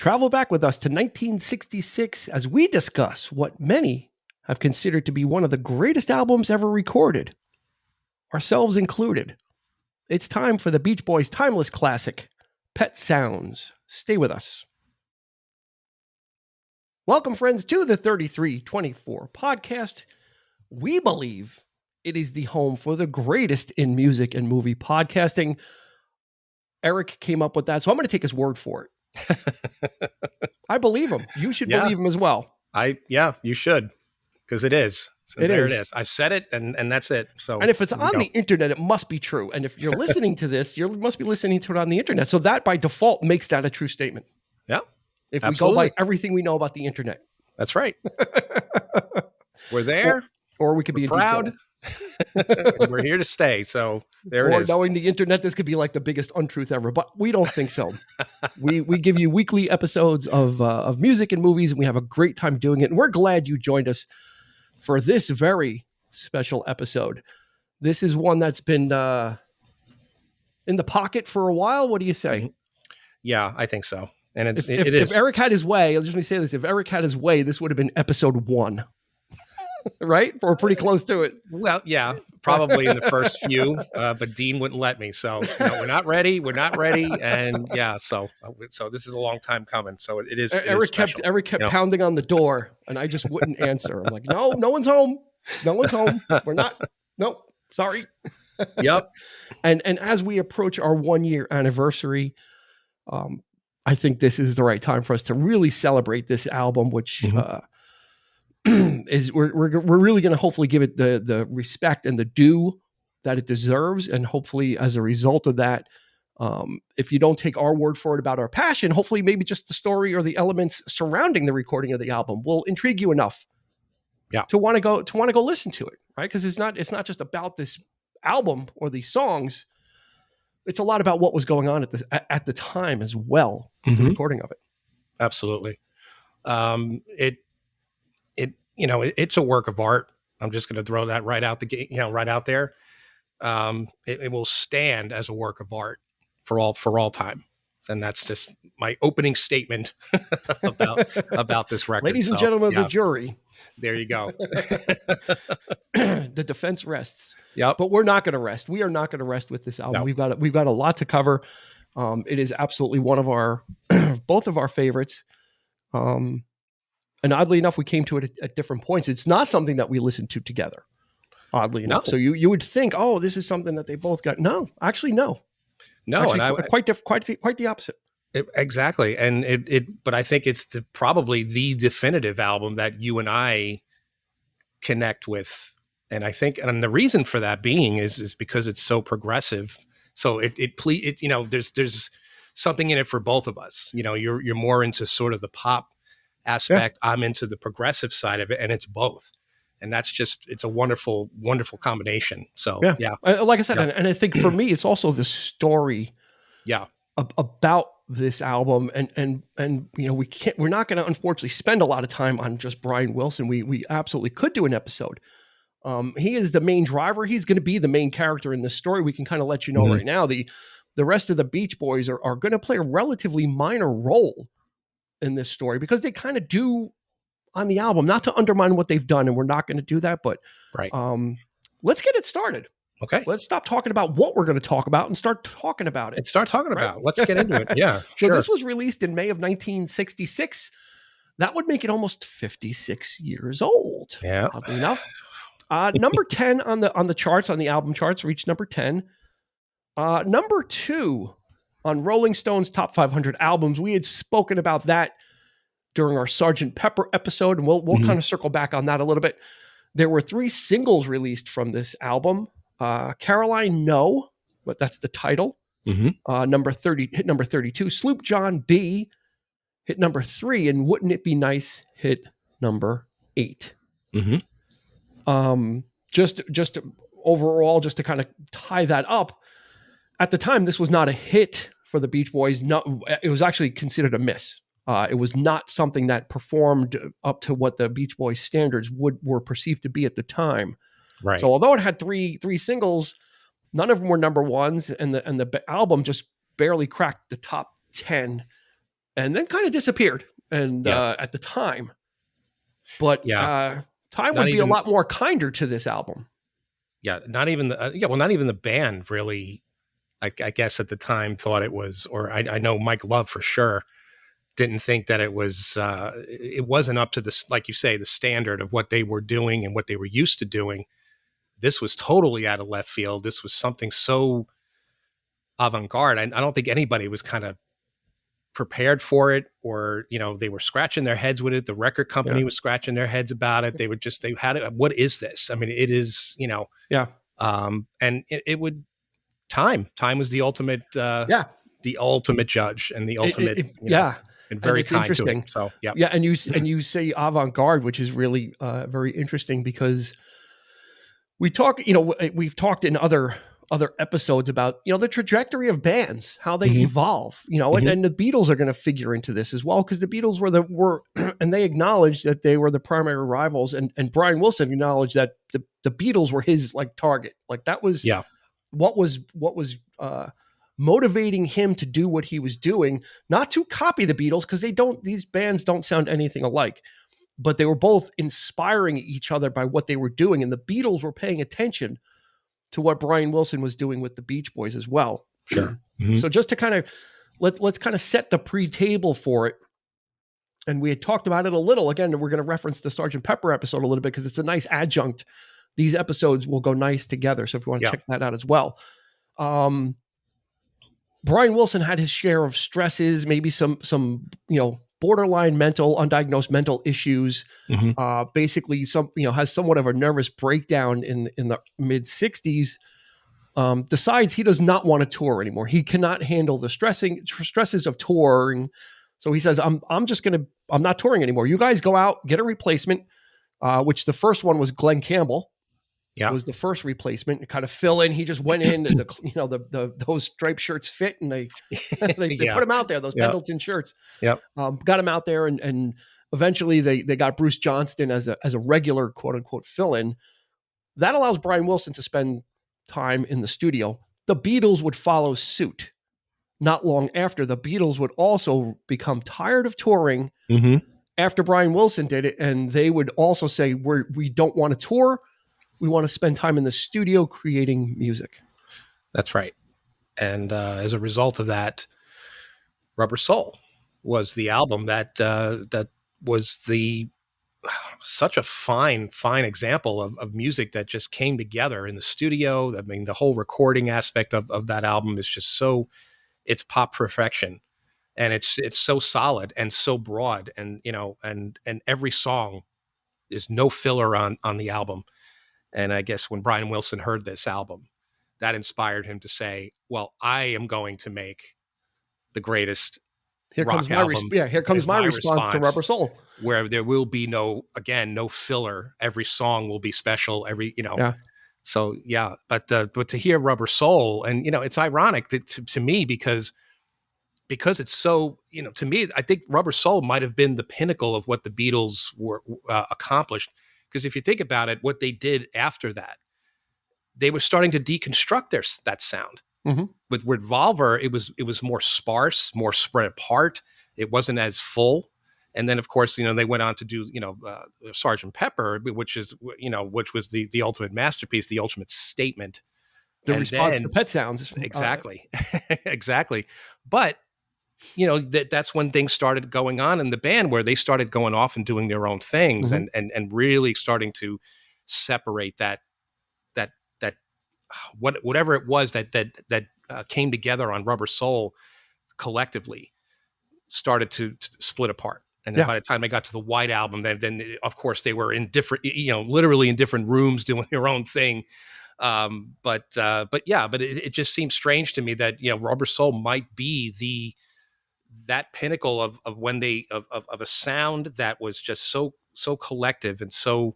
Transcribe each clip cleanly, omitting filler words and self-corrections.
Travel back with us to 1966 as we discuss what many have considered to be one of the greatest albums ever recorded, ourselves included. It's time for the Beach Boys' timeless classic, Pet Sounds. Stay with us. Welcome, friends, to the 3324 podcast. We believe it is the home for the greatest in music and movie podcasting. Eric came up with that, so I'm going to take his word for it. I believe him. You should believe him as well. You should, because it is. So it is. I've said it, and that's it. So, and if it's on the internet, it must be true. And if you're listening to this, you must be listening to it on the internet. So that, by default, makes that a true statement. Yeah, if absolutely. We go by everything we know about the internet, that's right. We're there, or we could be proud. We're here to stay. So there it is. Knowing the internet, this could be like the biggest untruth ever, but we don't think so. we give you weekly episodes of music and movies, and we have a great time doing it. And we're glad you joined us for this very special episode. This is one that's been in the pocket for a while. What do you say? Yeah, I think so. And it is. If Eric had his way, let me say this: if Eric had his way, this would have been episode 1. Right? We're pretty close to it. Well, yeah, probably in the first few, but Dean wouldn't let me. So we're not ready. And yeah, so this is a long time coming. So it is. Eric kept pounding on the door, and I just wouldn't answer. I'm like, no one's home. No one's home. We're not. Nope. Sorry. Yep. And as we approach our 1-year. I think this is the right time for us to really celebrate this album, which. Is we're really going to hopefully give it the respect and the due that it deserves, and hopefully as a result of that, if you don't take our word for it about our passion, hopefully maybe just the story or the elements surrounding the recording of the album will intrigue you enough, to want to go listen to it, right? Because it's not just about this album or these songs; it's a lot about what was going on at the time as well, the recording of it. Absolutely, it's a work of art. I'm just going to throw that right out the gate, right out there. It will stand as a work of art for all time. And that's just my opening statement about this record. Ladies and gentlemen of the jury. There you go. The defense rests. Yep. But we're not going to rest. We are not going to rest with this album. No. We've got a lot to cover. It is absolutely one of our both of our favorites. And oddly enough, we came to it at different points. It's not something that we listened to together, oddly enough. So you would think, oh, this is something that they both got. No, actually, no. No, actually, and quite the opposite. Exactly. And but I think it's probably the definitive album that you and I connect with. And I think, and the reason for that being is because it's so progressive. So there's something in it for both of us. You're more into sort of the pop aspect. Yeah. I'm into the progressive side of it, and it's both. And that's it's a wonderful, wonderful combination. So yeah. Like I said, and I think for me, it's also the story about this album. And we're not going to unfortunately spend a lot of time on just Brian Wilson. We absolutely could do an episode. He is the main driver. He's going to be the main character in this story. We can kind of let you know right now, the rest of the Beach Boys are going to play a relatively minor role in this story, because they kind of do on the album, not to undermine what they've done. And we're not going to do that, but let's get it started. Okay. Let's stop talking about what we're going to talk about and start talking about it. Let's get into it. Yeah. So this was released in May of 1966. That would make it almost 56 years old. Yeah. Oddly enough. Number 10 on the charts, on the album charts, reached number 10. Number 2 on Rolling Stone's Top 500 albums. We had spoken about that during our Sergeant Pepper episode, and we'll kind of circle back on that a little bit. There were 3 singles released from this album. Caroline, No, but that's the title. Number 30 hit number 32. Sloop John B hit number 3, and Wouldn't It Be Nice hit number 8. Just overall, just to kind of tie that up. At the time, this was not a hit for the Beach Boys. No, it was actually considered a miss. It was not something that performed up to what the Beach Boys standards were perceived to be at the time. Right. So although it had three singles, none of them were number ones, and the album just barely cracked the top 10 and then kind of disappeared. And at the time, but time would be a lot more kinder to this album. Yeah, not even not even the band really. I guess at the time thought it was, or I know Mike Love for sure didn't think that it was. It wasn't up to this, like you say, the standard of what they were doing and what they were used to doing. This was totally out of left field. This was something so avant-garde. I don't think anybody was kind of prepared for it, or they were scratching their heads with it. The record company was scratching their heads about it. They had it. What is this? I mean, it is, and it would time was the ultimate the ultimate judge and the ultimate and very kind interesting. To it. So and you say avant-garde, which is really very interesting, because we've talked in other episodes about the trajectory of bands, how they evolve, and the Beatles are going to figure into this as well, because the Beatles were and they acknowledged that they were the primary rivals, and Brian Wilson acknowledged that the Beatles were his target. That was what was motivating him to do what he was doing, not to copy the Beatles, because these bands don't sound anything alike, but they were both inspiring each other by what they were doing, and the Beatles were paying attention to what Brian Wilson was doing with the Beach Boys as well. Sure. So just to kind of let's kind of set the pre-table for it. And we had talked about it a little. Again, we're going to reference the Sergeant Pepper episode a little bit because it's a nice adjunct. These episodes will go nice together. So if you want to check that out as well. Brian Wilson had his share of stresses, maybe some borderline undiagnosed mental issues. Basically, has somewhat of a nervous breakdown in the mid 60s. Decides he does not want to tour anymore. He cannot handle the stresses of touring. So he says, I'm not touring anymore. You guys go out, get a replacement, which the first one was Glenn Campbell. It was the first replacement to kind of fill in. He just went in, and those striped shirts fit, and they put him out there, those Pendleton shirts. Got him out there, and eventually they got Bruce Johnston as a regular quote unquote fill in. That allows Brian Wilson to spend time in the studio. The Beatles would follow suit. Not long after, the Beatles would also become tired of touring after Brian Wilson did it, and they would also say, we don't want to tour. We want to spend time in the studio creating music. That's right. And as a result of that, Rubber Soul was the album that was such a fine example of music that just came together in the studio. I mean, the whole recording aspect of that album is just it's pop perfection, and it's so solid and so broad, and and every song is no filler on the album. And I guess when Brian Wilson heard this album, that inspired him to say, well, I am going to make the greatest rock album. Here comes my response to Rubber Soul, where there will be no filler. Every song will be special. So but to hear Rubber Soul, and it's ironic that to me because it's so, to me, I think Rubber Soul might have been the pinnacle of what the Beatles were accomplished. Because if you think about it, what they did after that, they were starting to deconstruct that sound. With Revolver, it was more sparse, more spread apart. It wasn't as full. And then, of course, they went on to do, Sergeant Pepper, which was the ultimate masterpiece, the ultimate statement. The response to Pet Sounds. Exactly. Exactly. But, that's when things started going on in the band, where they started going off and doing their own things and really starting to separate that whatever it was that came together on Rubber Soul collectively started to split apart. And then by the time they got to the White Album, then of course they were in different, literally in different rooms doing their own thing. But it just seems strange to me that, Rubber Soul might be that pinnacle of when of a sound that was just so collective and so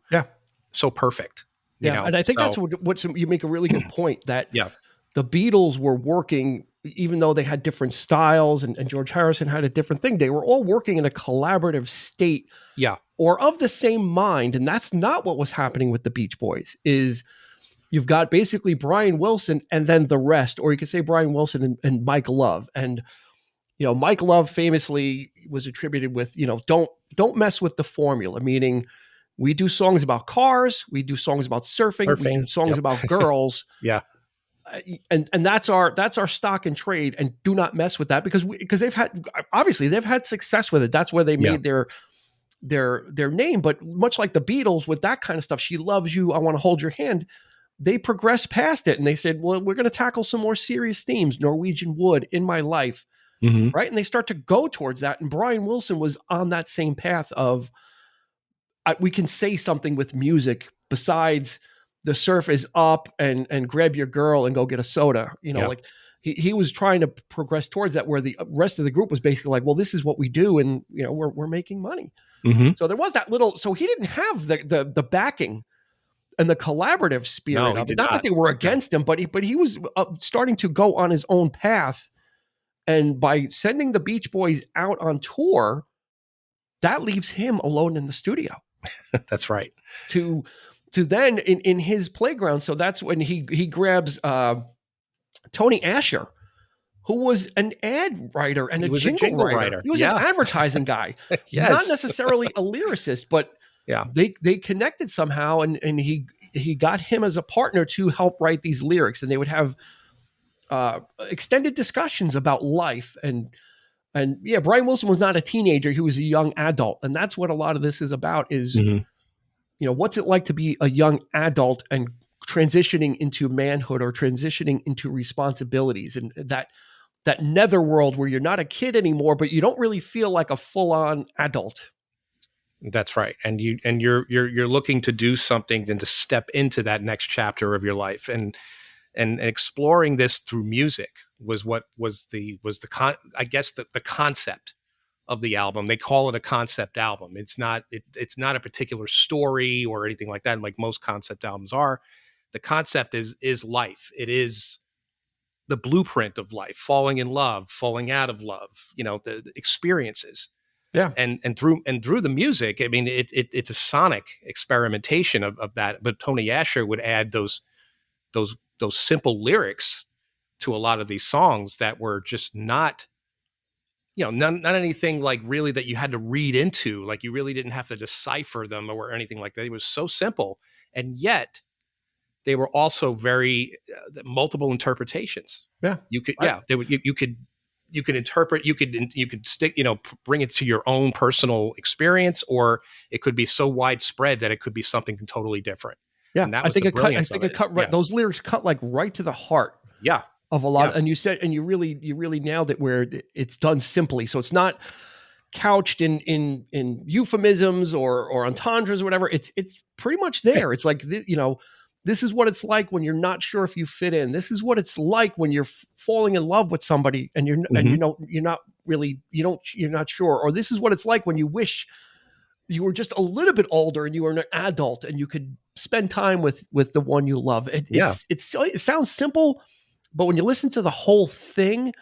perfect. And I think that's what you make a really good point, that the Beatles were working, even though they had different styles and George Harrison had a different thing, they were all working in a collaborative state or of the same mind. And that's not what was happening with the Beach Boys. Is you've got basically Brian Wilson and then the rest, or you could say Brian Wilson and Mike Love. And Mike Love famously was attributed with, don't mess with the formula, meaning we do songs about cars, we do songs about surfing, we do songs about girls. Yeah. And that's our stock and trade, and do not mess with that, because they've had success with it. That's where they made their name. But much like the Beatles with that kind of stuff, She Loves You, I Want to Hold Your Hand, they progressed past it and they said, well, we're going to tackle some more serious themes. Norwegian Wood, In My Life. Mm-hmm. Right. And they start to go towards that. And Brian Wilson was on that same path of, we can say something with music besides the surf is up and grab your girl and go get a soda. Like he was trying to progress towards that, where the rest of the group was basically like, well, this is what we do. And, we're making money. Mm-hmm. So there was that little, so he didn't have the backing and the collaborative spirit of it. Not that they were against him, but he was starting to go on his own path. And by sending the Beach Boys out on tour, that leaves him alone in the studio. That's right. To then in his playground. So that's when he grabs Tony Asher, who was an ad writer and a jingle writer. He was an advertising guy. Yes. Not necessarily a lyricist, but they connected somehow, and he got him as a partner to help write these lyrics, and they would have extended discussions about life. And Brian Wilson was not a teenager. He was a young adult. And that's what a lot of this is about is, what's it like to be a young adult and transitioning into manhood or transitioning into responsibilities, and that netherworld where you're not a kid anymore, but you don't really feel like a full-on adult. That's right. And you're looking to do something and to step into that next chapter of your life. And exploring this through music was the concept of the album. They call it a concept album. It's not a particular story or anything like that, like most concept albums are. The concept is life. It is the blueprint of life, falling in love, falling out of love, the experiences. Yeah. And through the music, I mean, it's a sonic experimentation of that. But Tony Asher would add those simple lyrics to a lot of these songs that were just not, not anything like really that you had to read into, like you really didn't have to decipher them or anything like that. It was so simple. And yet they were also very multiple interpretations. Yeah. You could, you could interpret, you could stick, bring it to your own personal experience, or it could be so widespread that it could be something totally different. Yeah, and that I was think the it cut. I brilliance think of it cut right. Yeah. Those lyrics cut like right to the heart. Yeah. Of a lot. And you said, and you really nailed it, where it's done simply. So it's not couched in euphemisms or entendres or whatever. It's pretty much there. It's like, this is what it's like when you're not sure if you fit in. This is what it's like when you're falling in love with somebody and you're not sure. Or this is what it's like when you wish you were just a little bit older and you were an adult and you could spend time with the one you love. It sounds simple, but when you listen to the whole thing,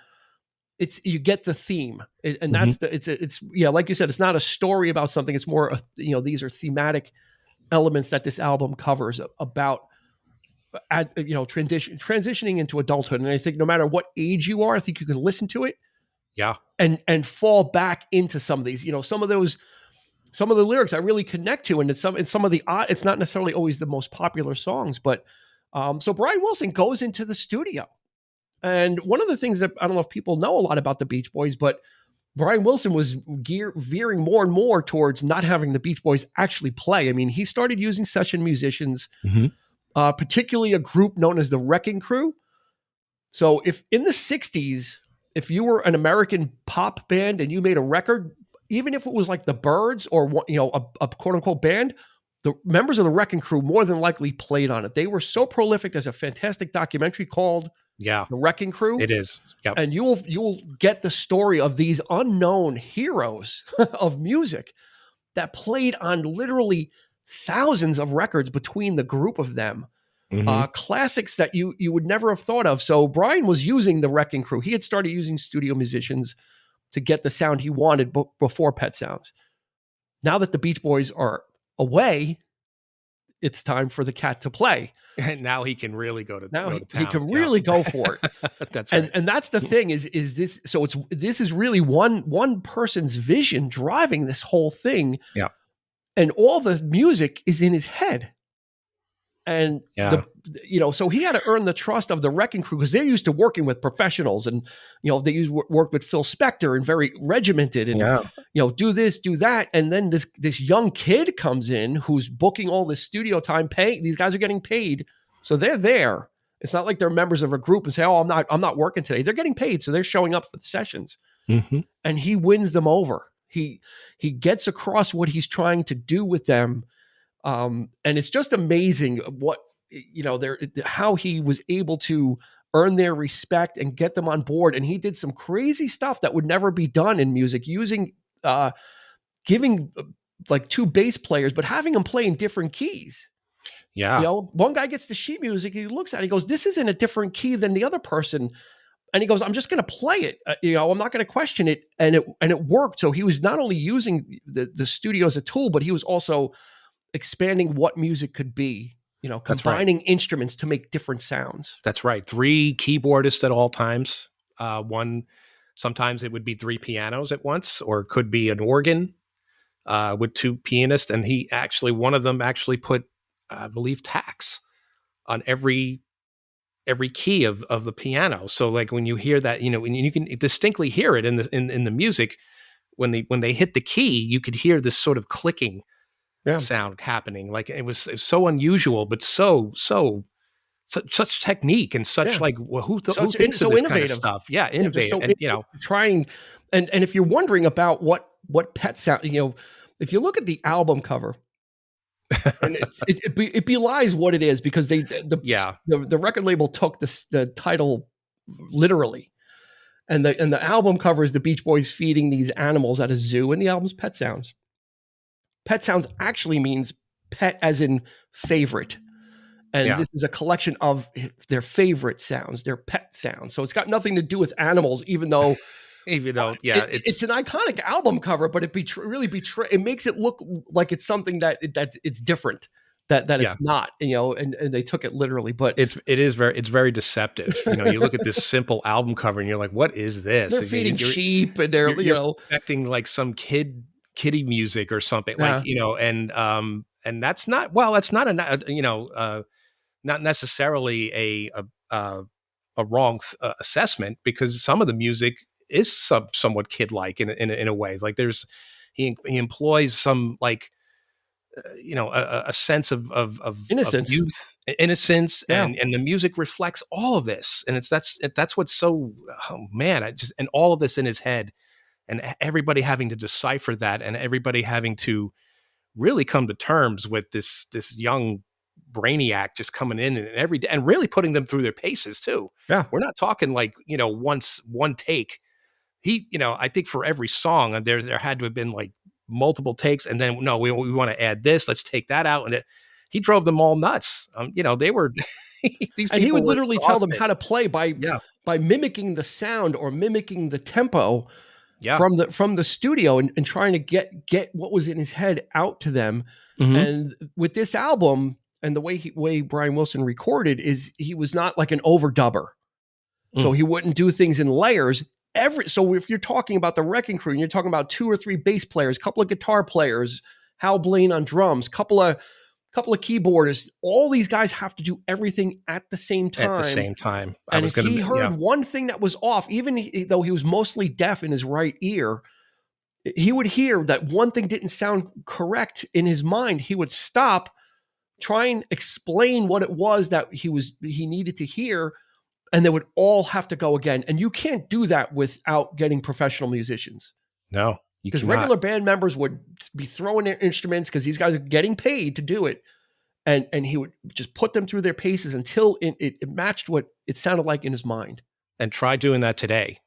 you get the theme, and that's it's like you said, it's not a story about something. It's more these are thematic elements that this album covers about transitioning into adulthood. And I think no matter what age you are, I think you can listen to it, and fall back into some of these. Some of the lyrics I really connect to, and it's some of the it's not necessarily always the most popular songs, but so Brian Wilson goes into the studio. And one of the things that I don't know if people know a lot about the Beach Boys, but Brian Wilson was veering more and more towards not having the Beach Boys actually play. I mean, he started using session musicians, particularly a group known as the Wrecking Crew. So if in the 60s, if you were an American pop band and you made a record, even if it was like the Byrds or a quote unquote band, the members of the Wrecking Crew more than likely played on it. They were so prolific. There's a fantastic documentary called The Wrecking Crew. It is. Yep. And you will get the story of these unknown heroes of music that played on literally thousands of records between the group of them. Classics that you would never have thought of. So Brian was using the Wrecking Crew. He had started using studio musicians to get the sound he wanted before Pet Sounds. Now that the Beach Boys are away, it's time for the cat to play. And now he can really go to Now town. he can really go for it. That's right. And that's the thing is this. So this is really one person's vision driving this whole thing. Yeah. And all the music is in his head. And so he had to earn the trust of the wrecking crew because they're used to working with professionals, and they work with Phil Spector and very regimented, and do this, do that, and then this young kid comes in who's booking all this studio time. These guys are getting paid, so they're there. It's not like they're members of a group and say, "Oh, I'm not working today." They're getting paid, so they're showing up for the sessions, and he wins them over. He gets across what he's trying to do with them. And it's just amazing what, how he was able to earn their respect and get them on board. And he did some crazy stuff that would never be done in music, giving like two bass players, but having them play in different keys. Yeah. One guy gets the sheet music. He looks at it, he goes, this isn't a different key than the other person. And he goes, I'm just going to play it. I'm not going to question it. And it worked. So he was not only using the studio as a tool, but he was also expanding what music could be, combining instruments to make different sounds. That's right. 3 keyboardists at all times. Sometimes it would be 3 pianos at once, or it could be an organ with 2 pianists. And one of them actually put, I believe, tacks on every key of the piano. So like when you hear that, and you can distinctly hear it in the music, when they hit the key, you could hear this sort of clicking sound happening. Like it was so unusual, but such technique and such who thinks of this innovative kind of stuff? Yeah, innovative. And trying, and if you're wondering about what pet sound, if you look at the album cover, and it belies what it is, because the record label took the title literally, and the album cover is the Beach Boys feeding these animals at a zoo, and the album's Pet Sounds. Pet Sounds actually means pet as in favorite. And this is a collection of their favorite sounds, their pet sounds. So it's got nothing to do with animals, even though it's an iconic album cover, but it it makes it look like it's something that it's different, that it's not, and they took it literally, but it's very deceptive. You look at this simple album cover and you're like, what is this? They're feeding sheep, and they're expecting like some kiddie music or something, like, and that's not not necessarily a wrong assessment, because some of the music is somewhat kid-like in a way. Like he employs some like a sense of innocence, youth, innocence, and the music reflects all of this. And that's what's so, and all of this in his head, and everybody having to decipher that, and everybody having to really come to terms with this young brainiac just coming in and every day, and really putting them through their paces too. Yeah, we're not talking like one take. I think for every song there had to have been like multiple takes, and then no, we want to add this, let's take that out, and he drove them all nuts. They were these, and he would literally tell them how to play by mimicking the sound or mimicking the tempo from the studio, and trying to get what was in his head out to them. And with this album, and the way Brian Wilson recorded, is he was not like an overdubber. So he wouldn't do things in layers. So if you're talking about the Wrecking Crew, and you're talking about 2 or 3 bass players, couple of guitar players, Hal Blaine on drums, couple of keyboardists, all these guys have to do everything at the same time. At the same time. And if he heard one thing that was off, even though he was mostly deaf in his right ear, he would hear that one thing didn't sound correct in his mind. He would stop, try and explain what it was that he needed to hear, and they would all have to go again. And you can't do that without getting professional musicians. No, because regular band members would be throwing their instruments because these guys are getting paid to do it. And he would just put them through their paces until it matched what it sounded like in his mind. And try doing that today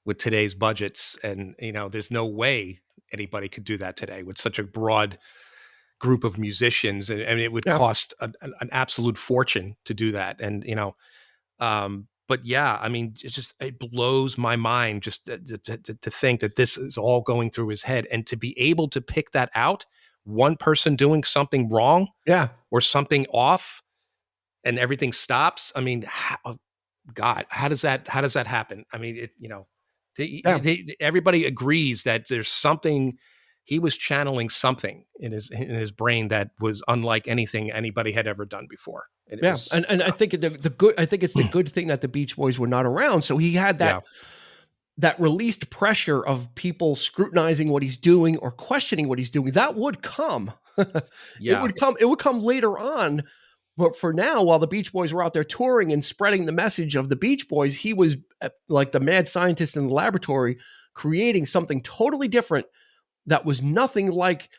with today's budgets. And, there's no way anybody could do that today with such a broad group of musicians. And it would cost an absolute fortune to do that. And, but it blows my mind just to think that this is all going through his head, and to be able to pick that out one person doing something wrong, yeah, or something off, and everything stops. I mean, God, how does that happen? I mean, everybody agrees that there's something. He was channeling something in his brain that was unlike anything anybody had ever done before. And it was, and I think the good. I think it's the good thing that the Beach Boys were not around, so he had that that released pressure of people scrutinizing what he's doing or questioning what he's doing. That would come. It would come. It would come later on. But for now, while the Beach Boys were out there touring and spreading the message of the Beach Boys, he was like the mad scientist in the laboratory, creating something totally different that was nothing like.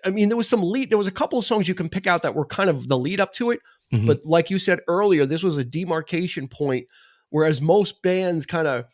I mean, there was a couple of songs you can pick out that were kind of the lead up to it. Mm-hmm. But like you said earlier, this was a demarcation point, whereas most bands kind of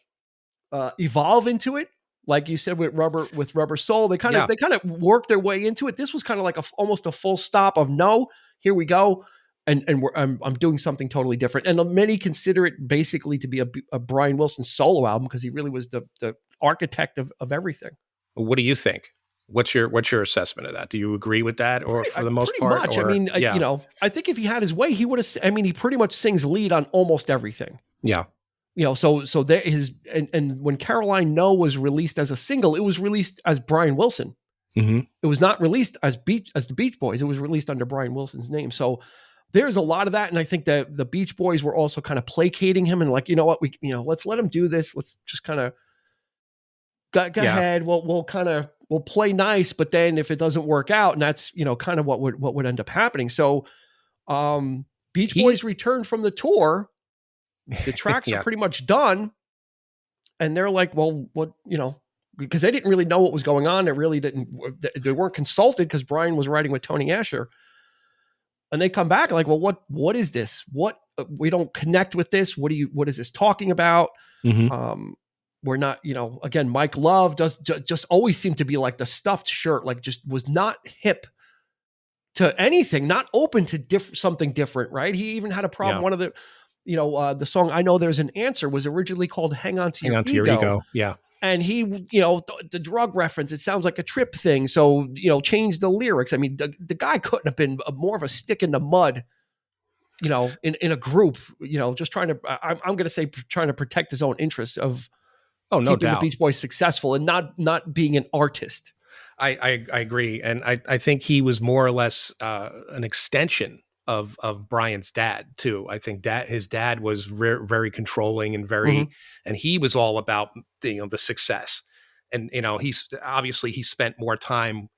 evolve into it. Like you said with Rubber Soul, they kind of work their way into it. This was kind of like almost a full stop of no, here we go. And I'm doing something totally different. And many consider it basically to be a Brian Wilson solo album because he really was the architect of everything. What do you think? What's your assessment of that? Do you agree with that, or for the most part? Much. Or, I mean, I think if he had his way, he would have. I mean, he pretty much sings lead on almost everything. Yeah. So there is, and when Caroline No was released as a single, it was released as Brian Wilson. Mm-hmm. It was not released as the Beach Boys. It was released under Brian Wilson's name. So there's a lot of that, and I think that the Beach Boys were also kind of placating him and like, you know what, let's let him do this. Let's just kind of go ahead. We'll play nice, but then if it doesn't work out, and that's kind of what would end up happening. So, Beach Boys returned from the tour. The tracks are pretty much done, and they're like, well, what because they didn't really know what was going on. They weren't consulted because Brian was writing with Tony Asher. And they come back like, well, what is this? What we don't connect with this. What is this talking about? Mm-hmm. We're not, again, Mike Love just always seemed to be like the stuffed shirt, like just was not hip to anything, not open to something different. Right. He even had a problem. One of the, the song I Know There's an Answer was originally called Hang On to Your Ego. Yeah. And he, the drug reference, it sounds like a trip thing. So, change the lyrics. I mean, the guy couldn't have been more of a stick in the mud, in a group, just trying to, I'm going to say, trying to protect his own interests of keeping the Beach Boys successful and not being an artist. I agree. And I think he was more or less an extension of Brian's dad too. I think his dad was very controlling and very, and he was all about the success. And he spent more time,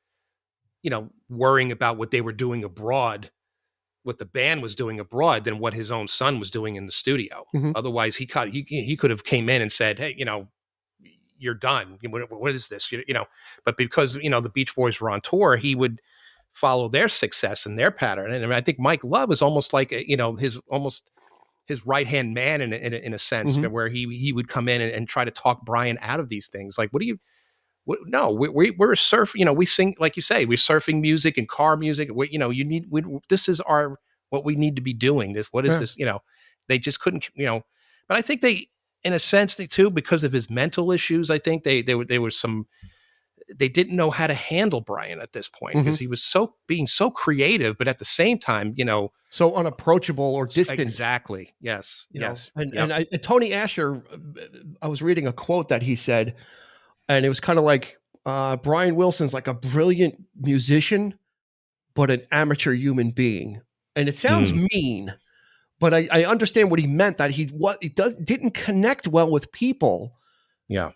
worrying about what they were doing abroad, what the band was doing abroad, than what his own son was doing in the studio. Mm-hmm. Otherwise, he could have came in and said, "Hey, you're done. What is this?" But because the Beach Boys were on tour, he would follow their success and their pattern. And I think Mike Love is almost like his right-hand man in a sense, mm-hmm. where he would come in and try to talk Brian out of these things. Like, no, we're surf, we sing, like you say, we're surfing music and car music. This is what we need to be doing. What is this? They just couldn't, but I think they, in a sense, too, because of his mental issues, I think they didn't know how to handle Brian at this point, because mm-hmm. he was being so creative, but at the same time, so unapproachable or distant. Exactly. Yes. Yes. And Tony Asher, I was reading a quote that he said, and it was kind of like, Brian Wilson's like a brilliant musician, but an amateur human being. And it sounds mean, but I understand what he meant, that he didn't connect well with people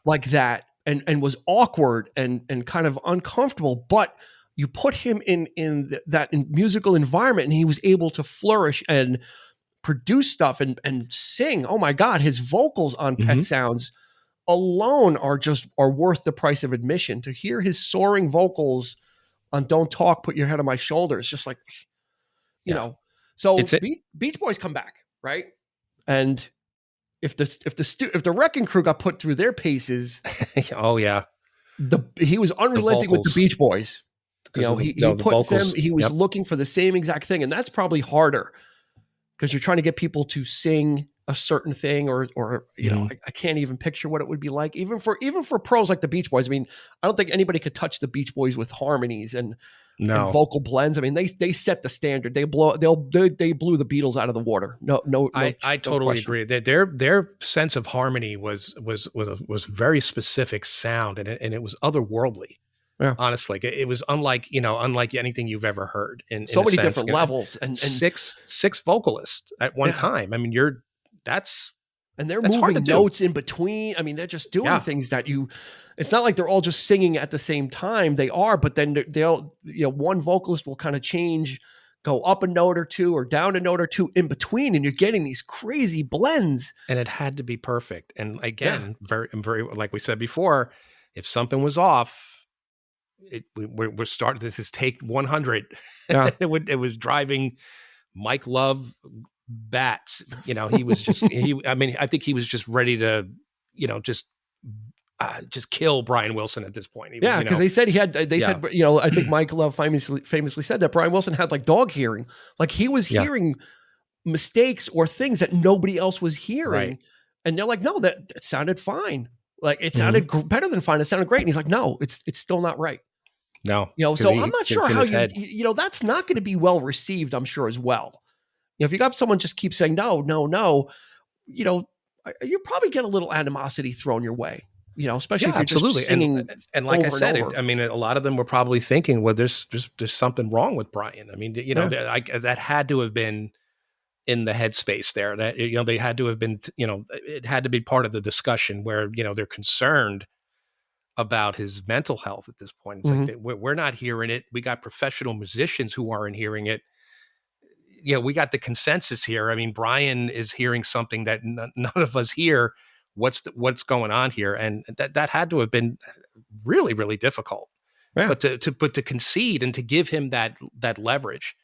like that. And was awkward and kind of uncomfortable, but you put him in that musical environment, and he was able to flourish and produce stuff and sing. Oh my God, his vocals on mm-hmm. Pet Sounds alone are worth the price of admission. To hear his soaring vocals on Don't Talk, Put Your Head on My Shoulder, it's just like, So Beach Boys come back, right? And if the Wrecking Crew got put through their paces, oh yeah, he was unrelenting with the Beach Boys. He put them. He was looking for the same exact thing, and that's probably harder because you're trying to get people to sing a certain thing, or you know, I can't even picture what it would be like, even for pros like the Beach Boys. I mean, I don't think anybody could touch the Beach Boys with harmonies and vocal blends. I mean, they set the standard. They blew the Beatles out of the water. I totally agree. Their sense of harmony was very specific sound, and it was otherworldly. Yeah. Honestly, it was unlike anything you've ever heard. In so many different levels, and six vocalists at one time. I mean, they're moving notes in between. I mean, they're just doing things that it's not like they're all just singing at the same time. They are, but then they'll, one vocalist will kind of change, go up a note or two or down a note or two in between, and you're getting these crazy blends. And it had to be perfect. And again, very like we said before, if something was off, we're starting. This is take 100. Yeah. it was driving Mike Love bats. He was just. I think he was just ready to, just kill Brian Wilson at this point. Because they said he had. They said, I think Mike Love famously said that Brian Wilson had like dog hearing, like he was hearing mistakes or things that nobody else was hearing, right. And they're like, no, that sounded fine. Like it sounded better than fine. It sounded great. And he's like, no, it's still not right. No, so I'm not sure how that's not going to be well received. I'm sure as well. If you got someone just keep saying no, you probably get a little animosity thrown your way. Especially if you're just singing. And like I said, a lot of them were probably thinking, well, there's something wrong with Brian. I mean, that had to have been in the headspace there. That they had to have been. It had to be part of the discussion where they're concerned about his mental health at this point. It's like we're not hearing it. We got professional musicians who aren't hearing it. We got the consensus here. I mean, Brian is hearing something that none of us hear. What's going on here? And that had to have been really, really difficult. Yeah. But to concede and to give him that leverage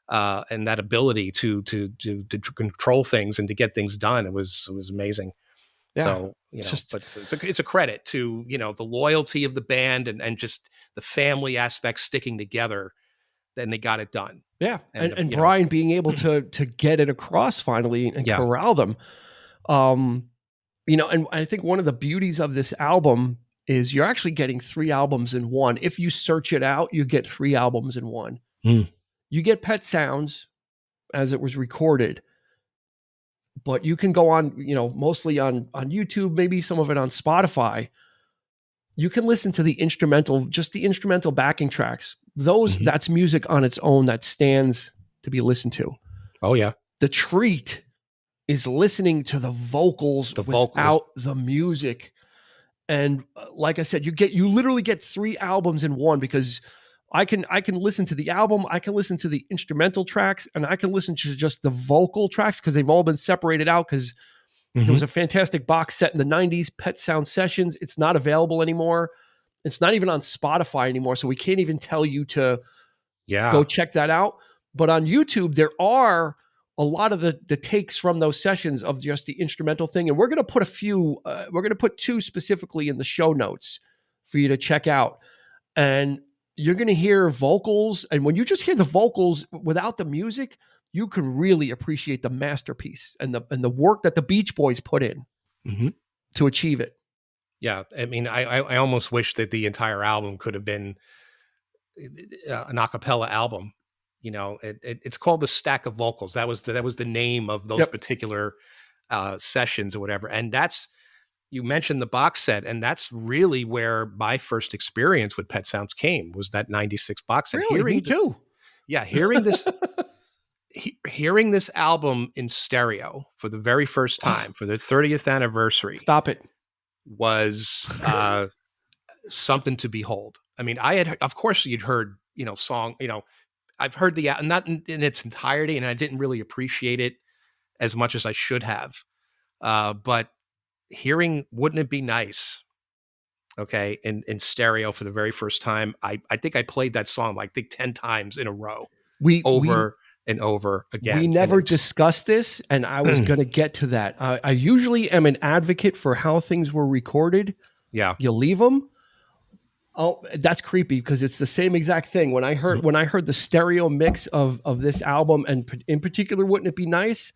and that ability to control things and to get things done, it was amazing. Yeah. So, it's a credit to, the loyalty of the band and just the family aspect sticking together. Then they got it done. Yeah. And Brian being able to get it across finally and corral them. And I think one of the beauties of this album is you're actually getting 3 albums in one. If you search it out, you get 3 albums in one. You get Pet Sounds as it was recorded. But you can go on, mostly on YouTube, maybe some of it on Spotify. You can listen to the instrumental backing tracks. That's music on its own that stands to be listened to. Oh yeah. The treat is listening to the vocals without the music. And like I said, you literally get 3 albums in one, because I can listen to the album, I can listen to the instrumental tracks, and I can listen to just the vocal tracks because they've all been separated out, because there was a fantastic box set in the 90s, Pet Sound Sessions. It's not available anymore. It's not even on Spotify anymore, so we can't even tell you to go check that out. But on YouTube, there are a lot of the takes from those sessions of just the instrumental thing. And we're going to put we're going to put 2 specifically in the show notes for you to check out. And you're going to hear vocals. And when you just hear the vocals without the music, you can really appreciate the masterpiece and the work that the Beach Boys put in to achieve it. Yeah. I mean, I almost wish that the entire album could have been an a cappella album. It's called The Stack of Vocals. That was the name of those particular sessions or whatever. And you mentioned the box set, and that's really where my first experience with Pet Sounds came, was that 96 box set. Really? Me too. Yeah. Hearing this album in stereo for the very first time for their 30th anniversary. Stop it. Was something to behold. I mean, of course you'd heard, song, I've heard not in its entirety, and I didn't really appreciate it as much as I should have. But hearing Wouldn't It Be Nice, in stereo for the very first time, I think I played that song like 10 times in a row, over and over again. We never discussed this, and I was going to get to that. I usually am an advocate for how things were recorded. Yeah. You leave them. Oh, that's creepy, because it's the same exact thing. When I heard the stereo mix of this album, and in particular, Wouldn't It Be Nice?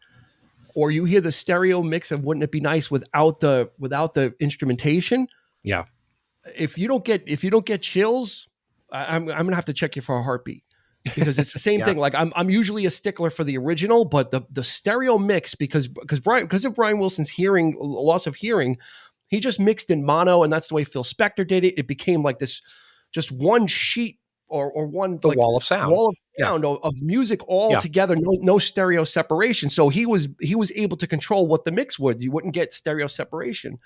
or you hear the stereo mix of Wouldn't It Be Nice without the instrumentation. Yeah. If you don't get chills, I'm gonna have to check you for a heartbeat, because it's the same thing. Like I'm usually a stickler for the original, but the stereo mix, because of Brian Wilson's loss of hearing, he just mixed in mono, and that's the way Phil Spector did it. It became like this, just one sheet or one wall of sound. Of music all together, no stereo separation. So he was able to control what the mix would. You wouldn't get stereo separation.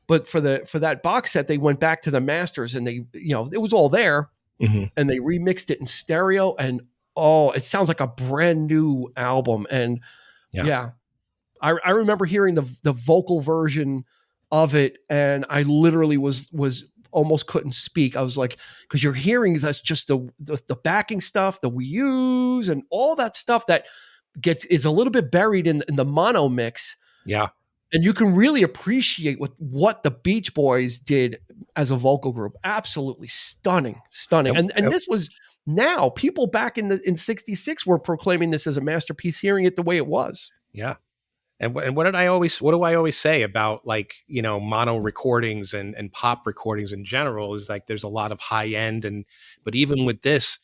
But for that box set, they went back to the masters, and they, it was all there, and they remixed it in stereo, and it sounds like a brand new album. And I remember hearing the vocal version of it, and I literally was almost couldn't speak. I was like, because you're hearing that's just the backing stuff, the we use, and all that stuff that is a little bit buried in the mono mix. Yeah. And you can really appreciate what the Beach Boys did as a vocal group. Absolutely stunning. And this was, now people back in 66 were proclaiming this as a masterpiece, hearing it the way it was. Yeah. And what do I always say about, like, mono recordings and pop recordings in general, is like, there's a lot of high end, but even with this,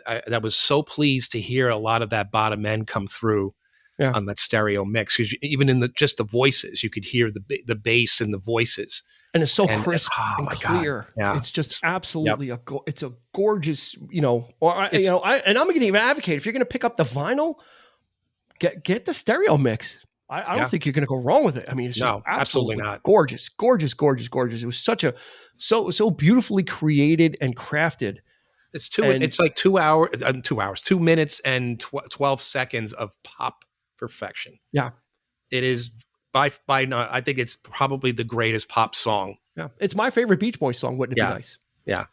I was so pleased to hear a lot of that bottom end come through. Yeah. On that stereo mix, because even in just the voices, you could hear the bass in the voices, and it's so crisp and clear. Yeah. It's just absolutely it's a gorgeous, and I'm going to even advocate, if you're going to pick up the vinyl, get the stereo mix. I don't think you're going to go wrong with it. I mean, it's just absolutely not. Gorgeous. It was so beautifully created and crafted. It's like 2 minutes and 12 seconds of pop perfection. Yeah. It is by I think it's probably the greatest pop song. Yeah. It's my favorite Beach Boys song, Wouldn't It Be Nice? Yeah.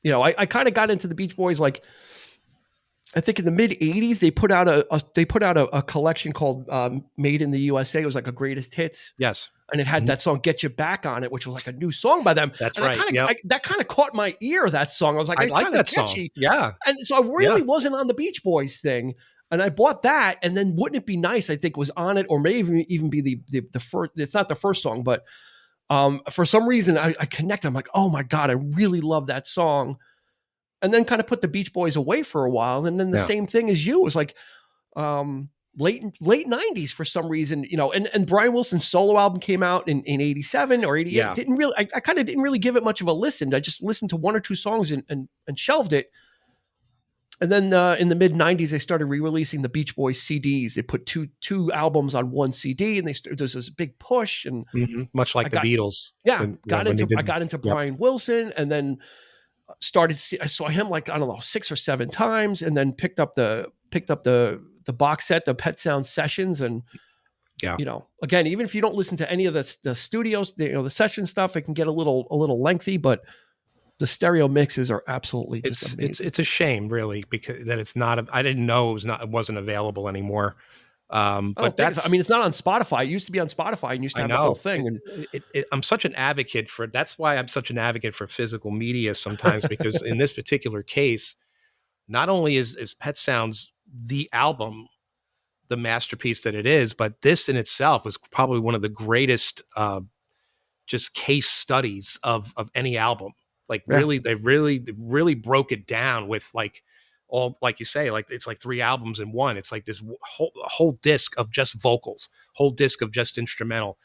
I kind of got into the Beach Boys, like, I think in the mid 80s, they put out a collection called Made in the USA. It was like a greatest hits. Yes. And it had that song Get You Back on it, which was like a new song by them. That's and right. That kind of caught my ear, that song. I was like, I like that catchy. Song. Yeah. And so I really wasn't on the Beach Boys thing. And I bought that, and then Wouldn't It Be Nice, I think, was on it, or maybe even be the first. It's not the first song, but for some reason I connected. I'm like, oh my God, I really love that song. And then kind of put the Beach Boys away for a while. And then the same thing as you. It was like late 90s for some reason, and Brian Wilson's solo album came out in 87 or 88. Yeah. I kind of didn't really give it much of a listen. I just listened to one or two songs and shelved it. And then in the mid 90s, they started re-releasing the Beach Boys CDs. They put two albums on one CD, and there's this big push, and much like the Beatles. Yeah. I got into Brian Wilson, and then I saw him, like, I don't know, 6 or 7 times, and then picked up the box set, the Pet Sound Sessions. And again, even if you don't listen to any of the studios, the session stuff, it can get a little lengthy, but the stereo mixes are absolutely just amazing. It's a shame, really, because that it's not. I didn't know it wasn't available anymore. But it's not on Spotify. It used to be on Spotify and used to have the whole thing. And I'm such an advocate for it. That's why I'm such an advocate for physical media sometimes, because in this particular case, not only is Pet Sounds the album, the masterpiece that it is, but this in itself was probably one of the greatest just case studies of any album. Like, really, they really broke it down with, like, all, like you say, like, it's like 3 albums in one. It's like this whole disc of just vocals, whole disc of just instrumental,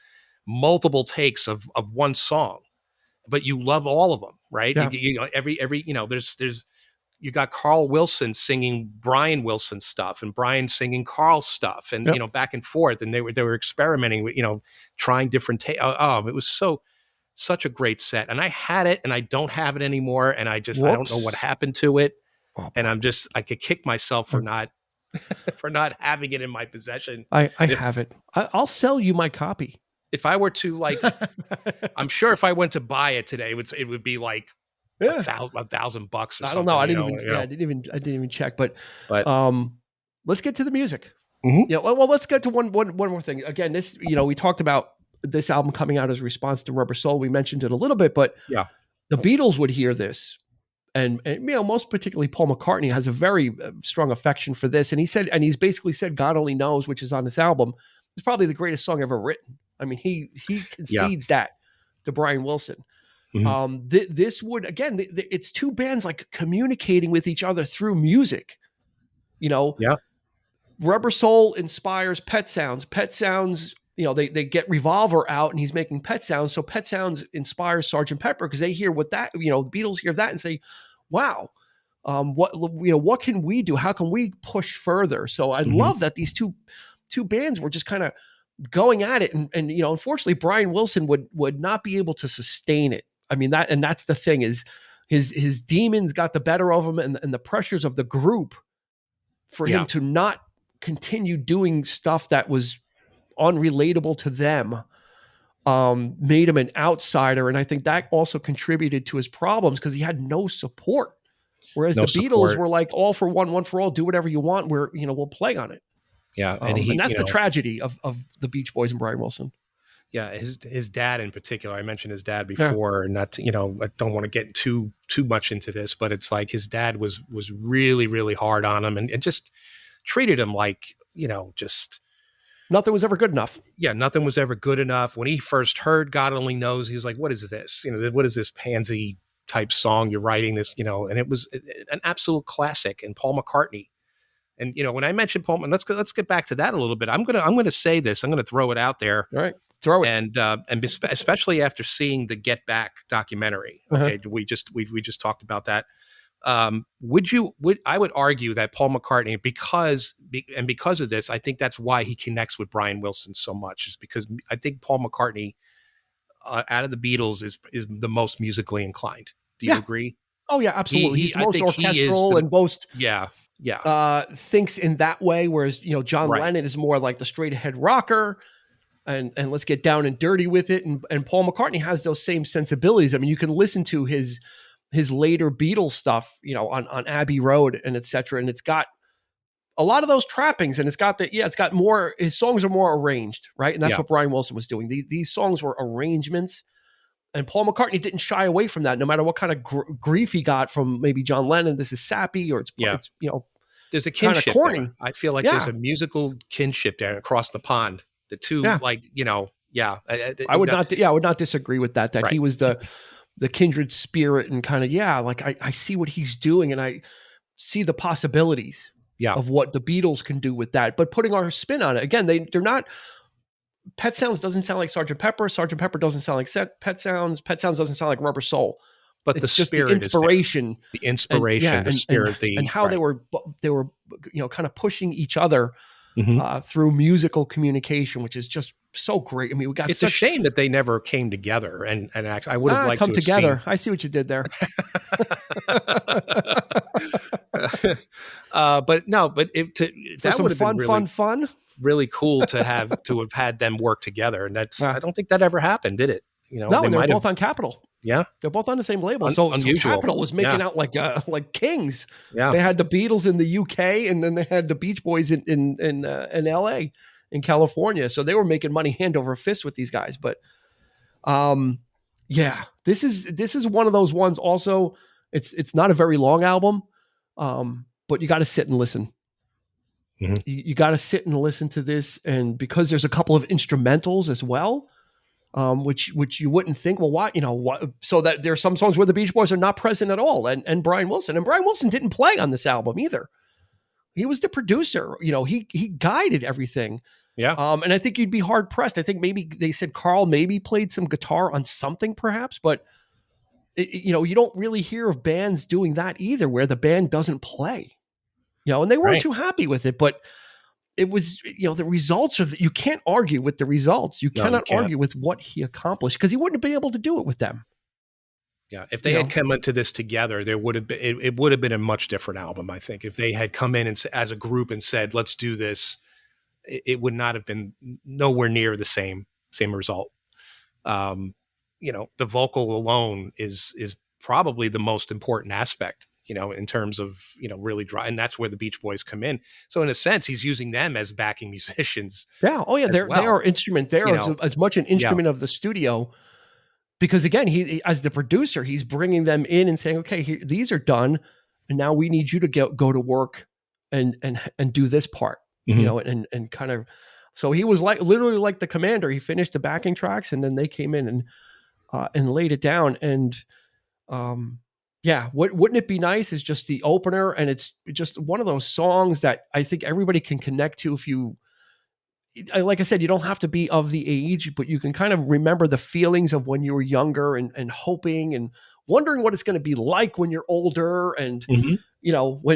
multiple takes of one song, but you love all of them, right? Yeah. Every there's you got Carl Wilson singing Brian Wilson stuff, and Brian singing Carl's stuff, and back and forth, and they were experimenting with trying different takes. It was such a great set, and I had it, and I don't have it anymore, and I don't know what happened to it. And I could kick myself for not having it in my possession. I have it. I'll sell you my copy. If I were to, like, I'm sure if I went to buy it today, it would be like $1,000 or something. I don't know. I didn't even check, but let's get to the music. Mm-hmm. Well, let's get to one more thing. Again, this, we talked about this album coming out as a response to Rubber Soul. We mentioned it a little bit, but the Beatles would hear this. And most particularly Paul McCartney has a very strong affection for this. And he's basically said God Only Knows, which is on this album, It's probably the greatest song ever written. I mean, he concedes that to Brian Wilson. Mm-hmm. This would, again, it's two bands like communicating with each other through music. You know, Rubber Soul inspires Pet Sounds. Pet Sounds, you know, they get Revolver out and he's making Pet Sounds. So Pet Sounds inspires Sergeant Pepper because they hear what that, you know, the Beatles hear that and say, wow, what can we do? How can we push further? So I love that these two bands were just kind of going at it. And, you know, unfortunately, Brian Wilson would not be able to sustain it. I mean, that's the thing is his demons got the better of him and the pressures of the group for him to not continue doing stuff that was unrelatable to them, made him an outsider. And I think that also contributed to his problems because he had no support. Whereas the Beatles were like all for one for all, do whatever you want. We'll play on it. Yeah. And that's the tragedy of the Beach Boys and Brian Wilson. Yeah. His dad in particular, I mentioned his dad before, and not, I don't want to get too much into this, but it's like his dad was really, really hard on him and just treated him like, just nothing was ever good enough. Yeah. Nothing was ever good enough. When he first heard God Only Knows, he was like, what is this? What is this pansy type song you're writing this, and it was an absolute classic. And Paul McCartney. And, when I mentioned Paul, and let's get back to that a little bit. I'm going to say this, I'm going to throw it out there. All right. Throw it. And especially after seeing the Get Back documentary. Okay. We just talked about that. I would argue that Paul McCartney, because of this, I think that's why he connects with Brian Wilson so much, is because I think Paul McCartney, out of the Beatles, is the most musically inclined. Do you agree? Oh yeah, absolutely. He's most orchestral and most thinks in that way, whereas John Lennon is more like the straight ahead rocker and let's get down and dirty with it. And Paul McCartney has those same sensibilities. I mean, you can listen to his later Beatles stuff, on Abbey Road and etc. And it's got a lot of those trappings, and it's got more. His songs are more arranged, right? And that's what Brian Wilson was doing. These songs were arrangements, and Paul McCartney didn't shy away from that, no matter what kind of grief he got from maybe John Lennon. This is sappy, or it's there's a kinship there. I feel like there's a musical kinship there across the pond. The two, I would not disagree with that. He was the kindred spirit and kind of, I see what he's doing and I see the possibilities of what the Beatles can do with that, but putting our spin on it. Again, they're not, Pet Sounds doesn't sound like Sergeant Pepper. Sergeant Pepper doesn't sound like Pet Sounds. Pet Sounds doesn't sound like Rubber Soul. But the spirit, the inspiration, the spirit, and how they were kind of pushing each other through musical communication, which is just so great. I mean, it's a shame that they never came together, and actually, I would have liked come to together. I see what you did there. But that would have been fun. Really cool to have had them work together, and that's I don't think that ever happened, did it? No, they're both on Capitol. Yeah, they're both on the same label. So Capitol was making out like kings. Yeah, they had the Beatles in the UK, and then they had the Beach Boys in LA, in California. So they were making money hand over fist with these guys. But this is one of those ones. Also, it's not a very long album, but you got to sit and listen. Mm-hmm. You got to sit and listen to this, and because there's a couple of instrumentals as well. Which you wouldn't think, well, why, so that there's some songs where the Beach Boys are not present at all. And Brian Wilson didn't play on this album either. He was the producer, he guided everything. Yeah. And I think you'd be hard pressed. I think maybe they said Carl maybe played some guitar on something perhaps, but you don't really hear of bands doing that either, where the band doesn't play, and they weren't too happy with it, but it was, the results are that you can't argue with the results. You cannot argue with what he accomplished, because he wouldn't have been able to do it with them. Yeah. If they had come into this together, there would have been, it would have been a much different album. I think if they had come in and as a group and said, let's do this, it would not have been nowhere near the same result. The vocal alone is probably the most important aspect, in terms of, really dry. And that's where the Beach Boys come in. So in a sense, he's using them as backing musicians. Yeah. Oh yeah. They are instrument. They are as much an instrument of the studio, because again, he as the producer, he's bringing them in and saying, okay, these are done. And now we need you to go to work and do this part, and kind of So he was like literally like the commander. He finished the backing tracks, and then they came in and laid it down. And um, yeah, wouldn't it be nice is just the opener, and it's just one of those songs that I think everybody can connect to. If you, like I said, you don't have to be of the age, but you can kind of remember the feelings of when you were younger, and hoping and wondering what it's going to be like when you're older. And Mm-hmm.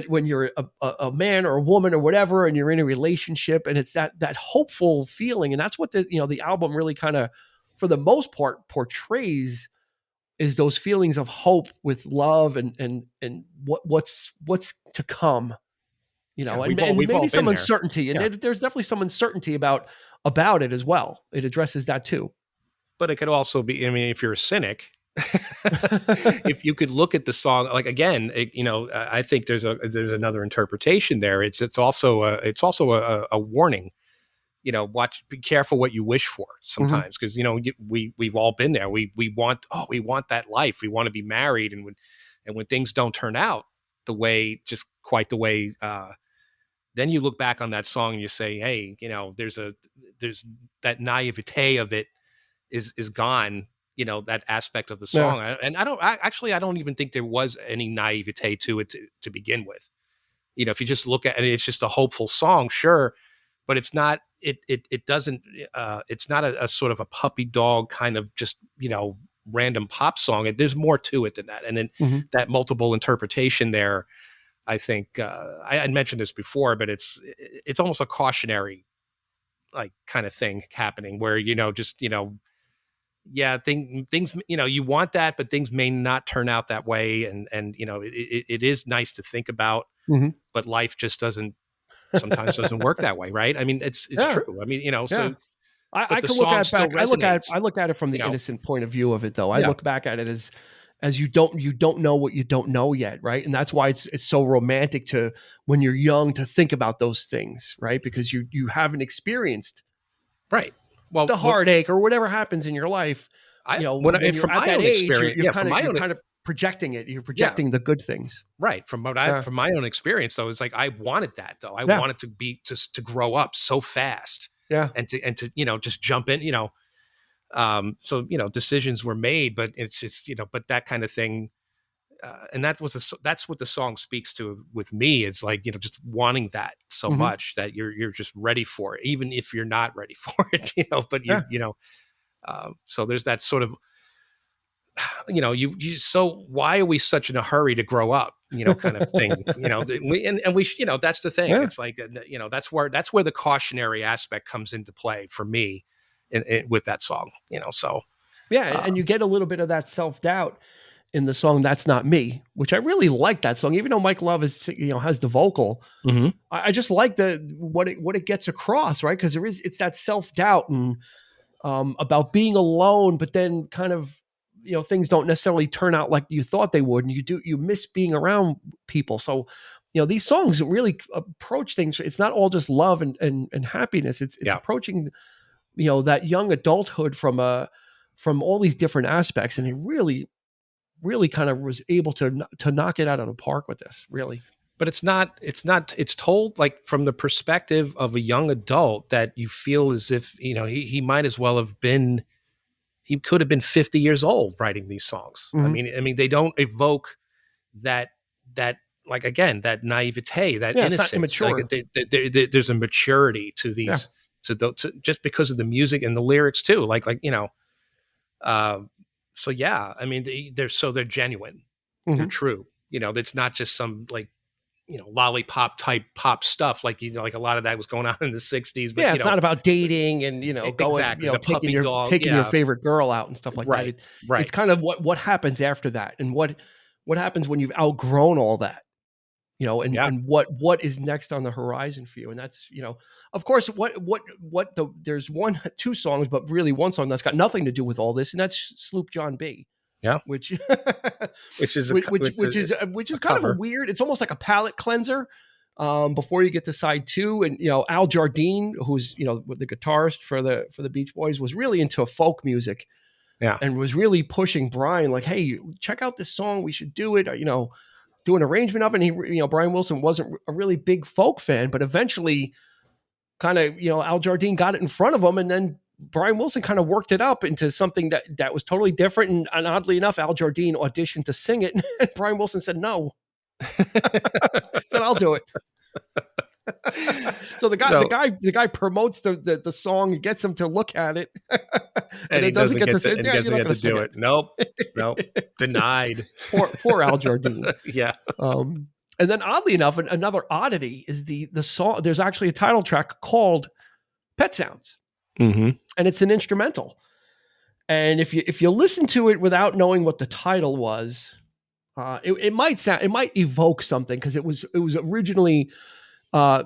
when you're a man or a woman or whatever, and you're in a relationship, and it's that hopeful feeling. And that's what the album really kind of, for the most part, portrays, is those feelings of hope with love, and what's to come, Yeah, and we've all maybe some been there. uncertainty. And Yeah. there's definitely some uncertainty about it as well. It addresses that too. But it could also be, I mean, if you're a cynic, if you could look at the song, like again, I think there's another interpretation there. It's also a warning. Be careful what you wish for Mm-hmm. sometimes, because we've all been there. We want that life. We want to be married, and when things don't turn out just quite the way, then you look back on that song and you say, hey, there's that naivete of it is gone. That aspect of the Yeah. song, and I don't even think there was any naivete to it to begin with. If you just look at it, it's just a hopeful song, sure, but it's not. It doesn't. It's not a sort of a puppy dog kind of just random pop song. There's more to it than that, and then Mm-hmm. that multiple interpretation there. I think I had mentioned this before, but it's almost a cautionary like kind of thing happening where yeah, things you want that, but things may not turn out that way, and it is nice to think about, Mm-hmm. but life just doesn't sometimes doesn't work that way, right? I mean, it's Yeah. true. I mean, Yeah. so I but the could look song at it still back. resonates, I look at it from the you know. innocent point of view of it, though. I Yeah, look back at it as you don't know what you don't know yet, right? And that's why it's so romantic to, when you're young, to think about those things, right? Because you haven't experienced right. Well, the heartache or whatever happens in your life. When you're from at my that own age, experience, yeah, from my you're own kind of projecting it. You're yeah, projecting the good things. right. Yeah. From my own experience, though, it's like I wanted that, though. I Yeah. wanted to be to grow up so fast, Yeah. and to just jump in, so decisions were made, but it's just but that kind of thing, and that's what the song speaks to with me, is like just wanting that so Hmm. much that you're just ready for it, even if you're not ready for it, but Yeah. so there's that sort of so why are we such in a hurry to grow up, kind of thing, that's the thing. Yeah. It's like that's where the cautionary aspect comes into play for me with that song, so Yeah. uh, And you get a little bit of that self-doubt in the song "That's Not Me," which I really like that song, even though Mike Love has the vocal. mhm. I just like the what it gets across, right? Because it's that self doubt, and about being alone, but then kind of things don't necessarily turn out like you thought they would, and you miss being around people. So these songs really approach things. It's not all just love and happiness. It's Yeah. approaching that young adulthood from all these different aspects, and it really kind of was able to knock it out of the park with this, really. But it's told like from the perspective of a young adult that you feel as if he might as well have been, he could have been 50 years old writing these songs. I Mm-hmm. mean I mean they don't evoke that like, again, that naivete, that Yeah, it's not innocence. Like immature. there's a maturity to Yeah. these, to just because of the music and the lyrics too, uh so yeah, I mean they're genuine, they're Mm-hmm. true. It's not just some like lollipop type pop stuff, like like a lot of that was going on in the 60s, but Yeah, it's not about dating and going, exactly, the taking puppy your dog, taking your yeah, favorite girl out and stuff like that. right, It's right, kind of what happens after that, and what happens when you've outgrown all that, yeah, and what is next on the horizon for you. And that's, of course, there's two songs, but really one song that's got nothing to do with all this, and that's Sloop John B, yeah, which which is which is a kind of a cover, weird. It's almost like a palate cleanser. Before you get to side two, and Al Jardine, who's the guitarist for the Beach Boys, was really into folk music, yeah, and was really pushing Brian, like, hey, check out this song, we should do it, do an arrangement of it. And Brian Wilson wasn't a really big folk fan, but eventually kind of, Al Jardine got it in front of him, and then Brian Wilson kind of worked it up into something that was totally different. And oddly enough, Al Jardine auditioned to sing it, and Brian Wilson said no. Said, I'll do it. So the guy promotes the song and gets him to look at it, and he doesn't get to sit there. He doesn't get to do it. Nope. Denied. Poor Al Jardine. Yeah. And then oddly enough, another oddity is the song. There's actually a title track called Pet Sounds, and it's an instrumental. And if you listen to it without knowing what the title was, it might evoke something, because it was originally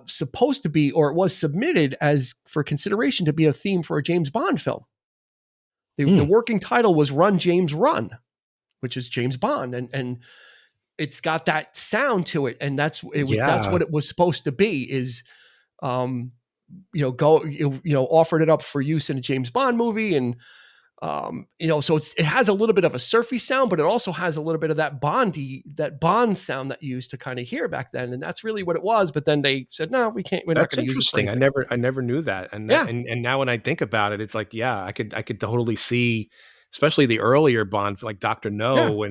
supposed to be, or it was submitted as for consideration to be a theme for a James Bond film. The working title was Run James Run, which is James Bond, and it's got that sound to it, and that's what it was supposed to be. Is offered it up for use in a James Bond movie, and so it has a little bit of a surfy sound, but it also has a little bit of that Bond sound that you used to kind of hear back then. And that's really what it was. But then they said, no, we can't, we're not going to use it. Interesting. I never knew that. And now when I think about it, it's like, I could totally see, especially the earlier Bond, like Dr. No.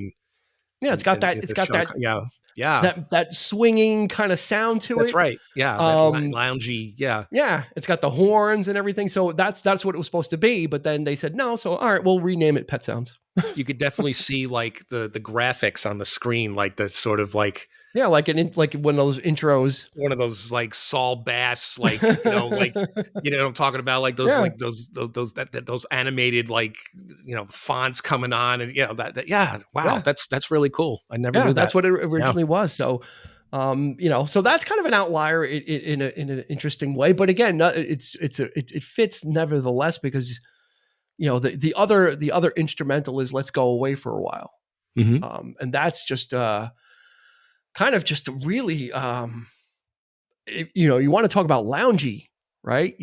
It's got that swinging kind of sound to it. That's right. Yeah. Loungy. Yeah. Yeah. It's got the horns and everything. So that's what it was supposed to be. But then they said no. So, all right, we'll rename it Pet Sounds. You could definitely see like the graphics on the screen, like the sort of like, like one of those intros, one of those like Saul Bass, like, what I'm talking about, like those, like those animated, like, fonts coming on, and wow, that's really cool. I never knew that. That's what it originally was. So, so that's kind of an outlier in an interesting way. But again, it fits nevertheless, because the other instrumental is Let's Go Away for a While, and that's just kind of just really, you want to talk about loungy, right?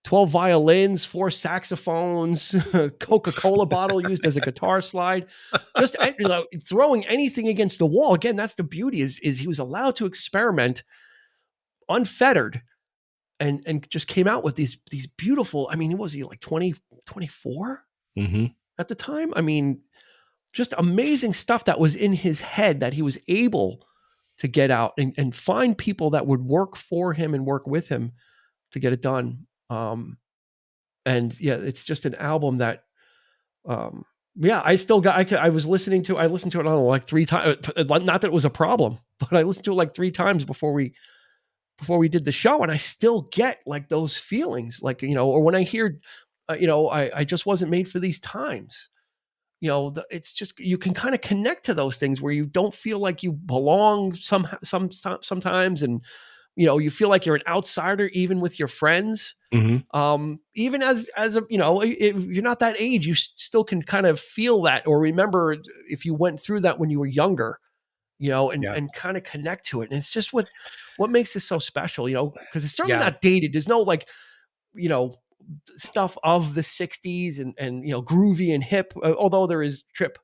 12 violins, 4 saxophones, Coca-Cola bottle used as a guitar slide, just throwing anything against the wall. Again, that's the beauty is he was allowed to experiment unfettered, and just came out with these beautiful, was he like 20, 24 at the time? Just amazing stuff that was in his head that he was able to get out and find people that would work for him and work with him to get it done. It's just an album that, I still got, I listened to it, I don't know, like 3 times, not that it was a problem, but I listened to it like 3 times before we did the show. And I still get like those feelings, like, or when I hear, I just wasn't made for these times. It's just, you can kind of connect to those things where you don't feel like you belong sometimes. And, you feel like you're an outsider, even with your friends. Even as a, if you're not that age, you still can kind of feel that, or remember if you went through that when you were younger, and kind of connect to it. And it's just what makes it so special, because it's certainly not dated. There's no like, stuff of the 60s and groovy and hip, although there is trip.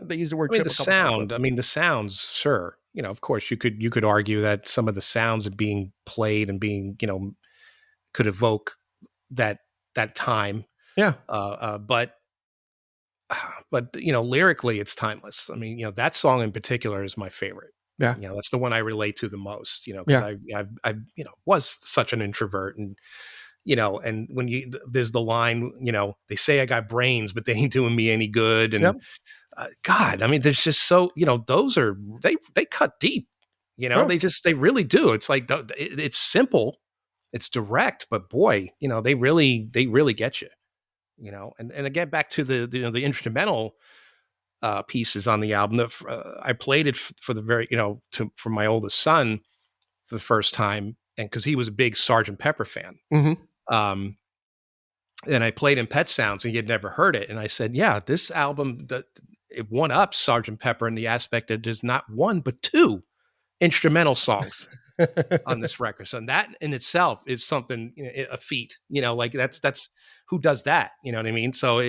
They use the word trip. The sound, the sounds, sure. Of course you could argue that some of the sounds of being played and being, could evoke that time. Yeah. But lyrically it's timeless. That song in particular is my favorite. Yeah. That's the one I relate to the most, because I was such an introvert, and and when there's the line, they say I got brains, but they ain't doing me any good. And God, there's just so, those are, they cut deep, they really do. It's like, it's simple, it's direct, but boy, they really get you, and again, back to the instrumental pieces on the album. I played it for the very, for my oldest son for the first time, and cause he was a big Sergeant Pepper fan. And I played in Pet Sounds, and he had never heard it. And I said, this album, it one up Sergeant Pepper in the aspect that there's not 1, but 2 instrumental songs on this record. So that in itself is something, a feat, like that's who does that? You know what I mean? So,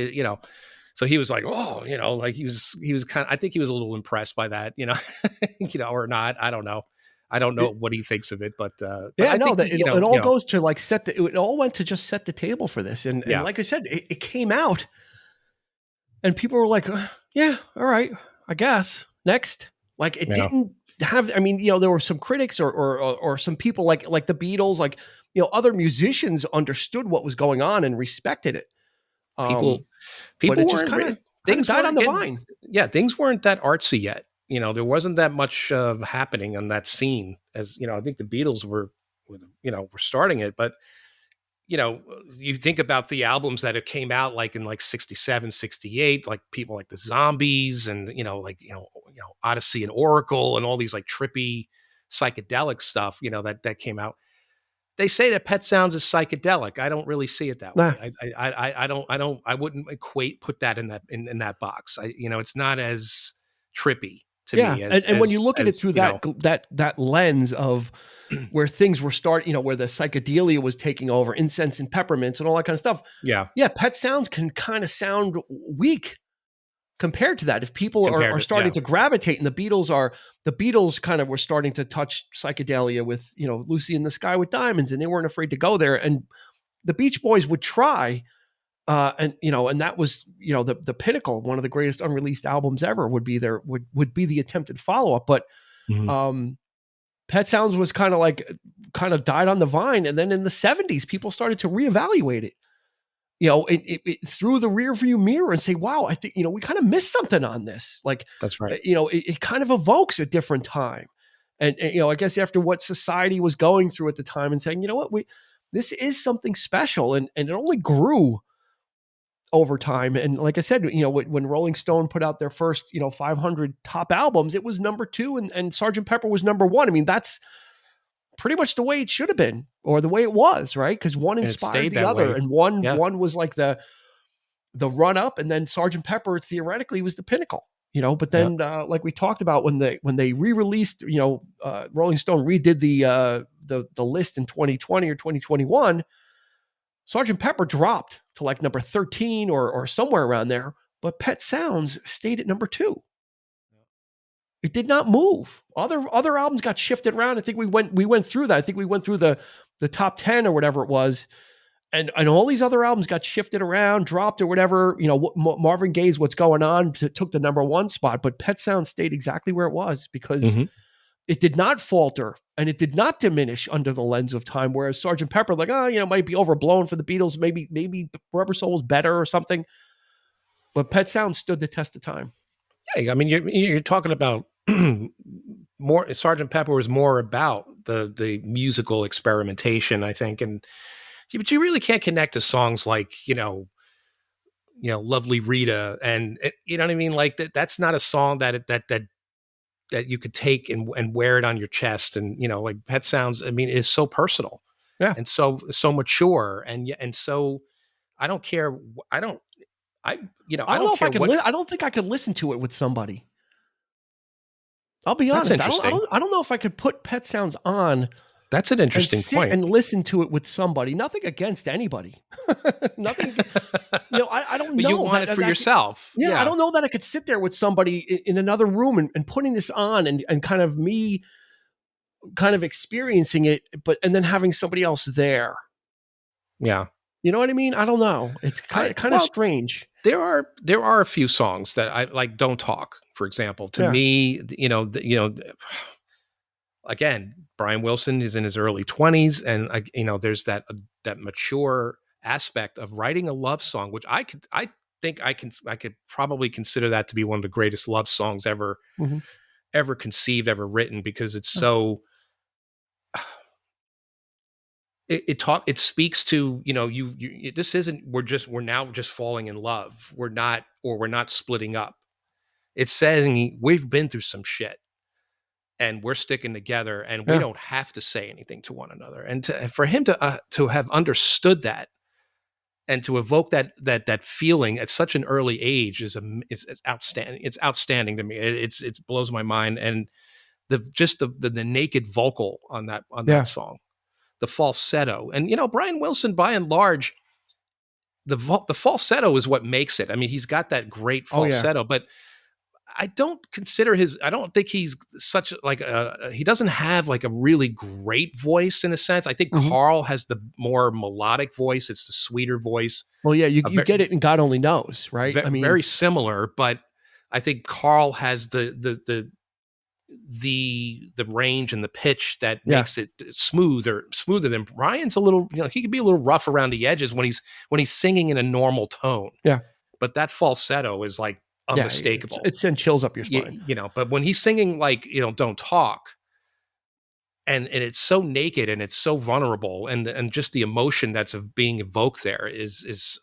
so he was like, oh, like he was kind of, I think he was a little impressed by that, or not, I don't know. I don't know what he thinks of it, but yeah, I no, think that he, it all goes to like it all went to just set the table for this. And like I said, it came out and people were like, yeah, all right, I guess next. Like it didn't have, I mean, there were some critics or some people like the Beatles, like, other musicians understood what was going on and respected it. People but it just weren't kind of things died on weren't the getting, vine. yeah, things weren't that artsy yet. There wasn't that much happening on that scene. As I think the Beatles were starting it, but you think about the albums that it came out like in like 67, 68, like people like the Zombies and, Odyssey and Oracle and all these like trippy psychedelic stuff, that came out. They say that Pet Sounds is psychedelic. I don't really see it that Nah. way. I wouldn't put that in that box. It's not as trippy to me. And when you look at it through that lens of where things were starting, where the psychedelia was taking over, incense and peppermints and all that kind of stuff. Yeah. Pet Sounds can kind of sound weak compared to that. If people are starting to gravitate, and the Beatles kind of were starting to touch psychedelia with, Lucy in the Sky with Diamonds, and they weren't afraid to go there. And the Beach Boys would try, and that was, the pinnacle, one of the greatest unreleased albums ever would be the attempted follow-up. But Pet Sounds was kind of died on the vine. And then in the 70s, people started to reevaluate it. It through the rear view mirror and say, wow, I think, we kind of missed something on this. Like, that's right. It kind of evokes a different time. And, I guess after what society was going through at the time and saying, this is something special. And it only grew over time. And like I said, when Rolling Stone put out their first, 500 top albums, it was number 2 and Sergeant Pepper was number 1. I mean, that's pretty much the way it should have been, or the way it was, right? Because one inspired the other, and one was like the run up, and then Sergeant Pepper theoretically was the pinnacle, But then, like we talked about, when they re-released, Rolling Stone redid the list in 2020 or 2021, Sergeant Pepper dropped to like number 13 or somewhere around there, but Pet Sounds stayed at number 2. It did not move. Other albums got shifted around. I think we went through that. I think we went through the top 10 or whatever it was. And all these other albums got shifted around, dropped or whatever. Marvin Gaye's What's Going On took the number 1 spot, but Pet Sounds stayed exactly where it was because it did not falter and it did not diminish under the lens of time. Whereas Sergeant Pepper, might be overblown for the Beatles. Maybe Rubber Soul was better or something. But Pet Sounds stood the test of time. Yeah, I mean, you're talking about more. Sergeant Pepper was more about the musical experimentation, I think, but you really can't connect to songs like Lovely Rita, and you know what I mean. Like that's not a song that you could take and wear it on your chest, and like Pet Sounds. I mean, is so personal, and so mature, and so I don't care. I don't know if I could. I don't think I could listen to it with somebody. I'll be honest. I don't know if I could put Pet Sounds on. That's an interesting point. And listen to it with somebody. Nothing against anybody. Nothing. I don't know. But you want it for yourself. Yeah, I don't know that I could sit there with somebody in another room and putting this on and kind of me kind of experiencing it, and then having somebody else there. Yeah. You know what I mean? I don't know. It's kind of strange. There are a few songs that I like. Don't Talk, for example. To me, again, Brian Wilson is in his early 20s, and there's that mature aspect of writing a love song, which I could probably consider that to be one of the greatest love songs ever conceived, ever written, because it's so. It speaks to, this isn't, we're now just falling in love. We're not splitting up. It's saying we've been through some shit and we're sticking together and we don't have to say anything to one another. And for him to have understood that and to evoke that feeling at such an early age is outstanding. It's outstanding to me. It blows my mind. And the naked vocal on that song. The falsetto, and Brian Wilson, by and large, the falsetto is what makes it. I mean, he's got that great falsetto, but I don't think he's such like he doesn't have like a really great voice in a sense. I think Mm-hmm. Carl has the more melodic voice. It's the sweeter voice. Well, yeah, you get it, and God only knows, right? I mean, very similar, but I think Carl has the range and the pitch that makes it smoother than Brian's. A little, he can be a little rough around the edges when he's singing in a normal tone. Yeah. But that falsetto is like unmistakable. It sends chills up your spine. But when he's singing like, Don't Talk, and it's so naked and it's so vulnerable, and just the emotion that's being evoked there is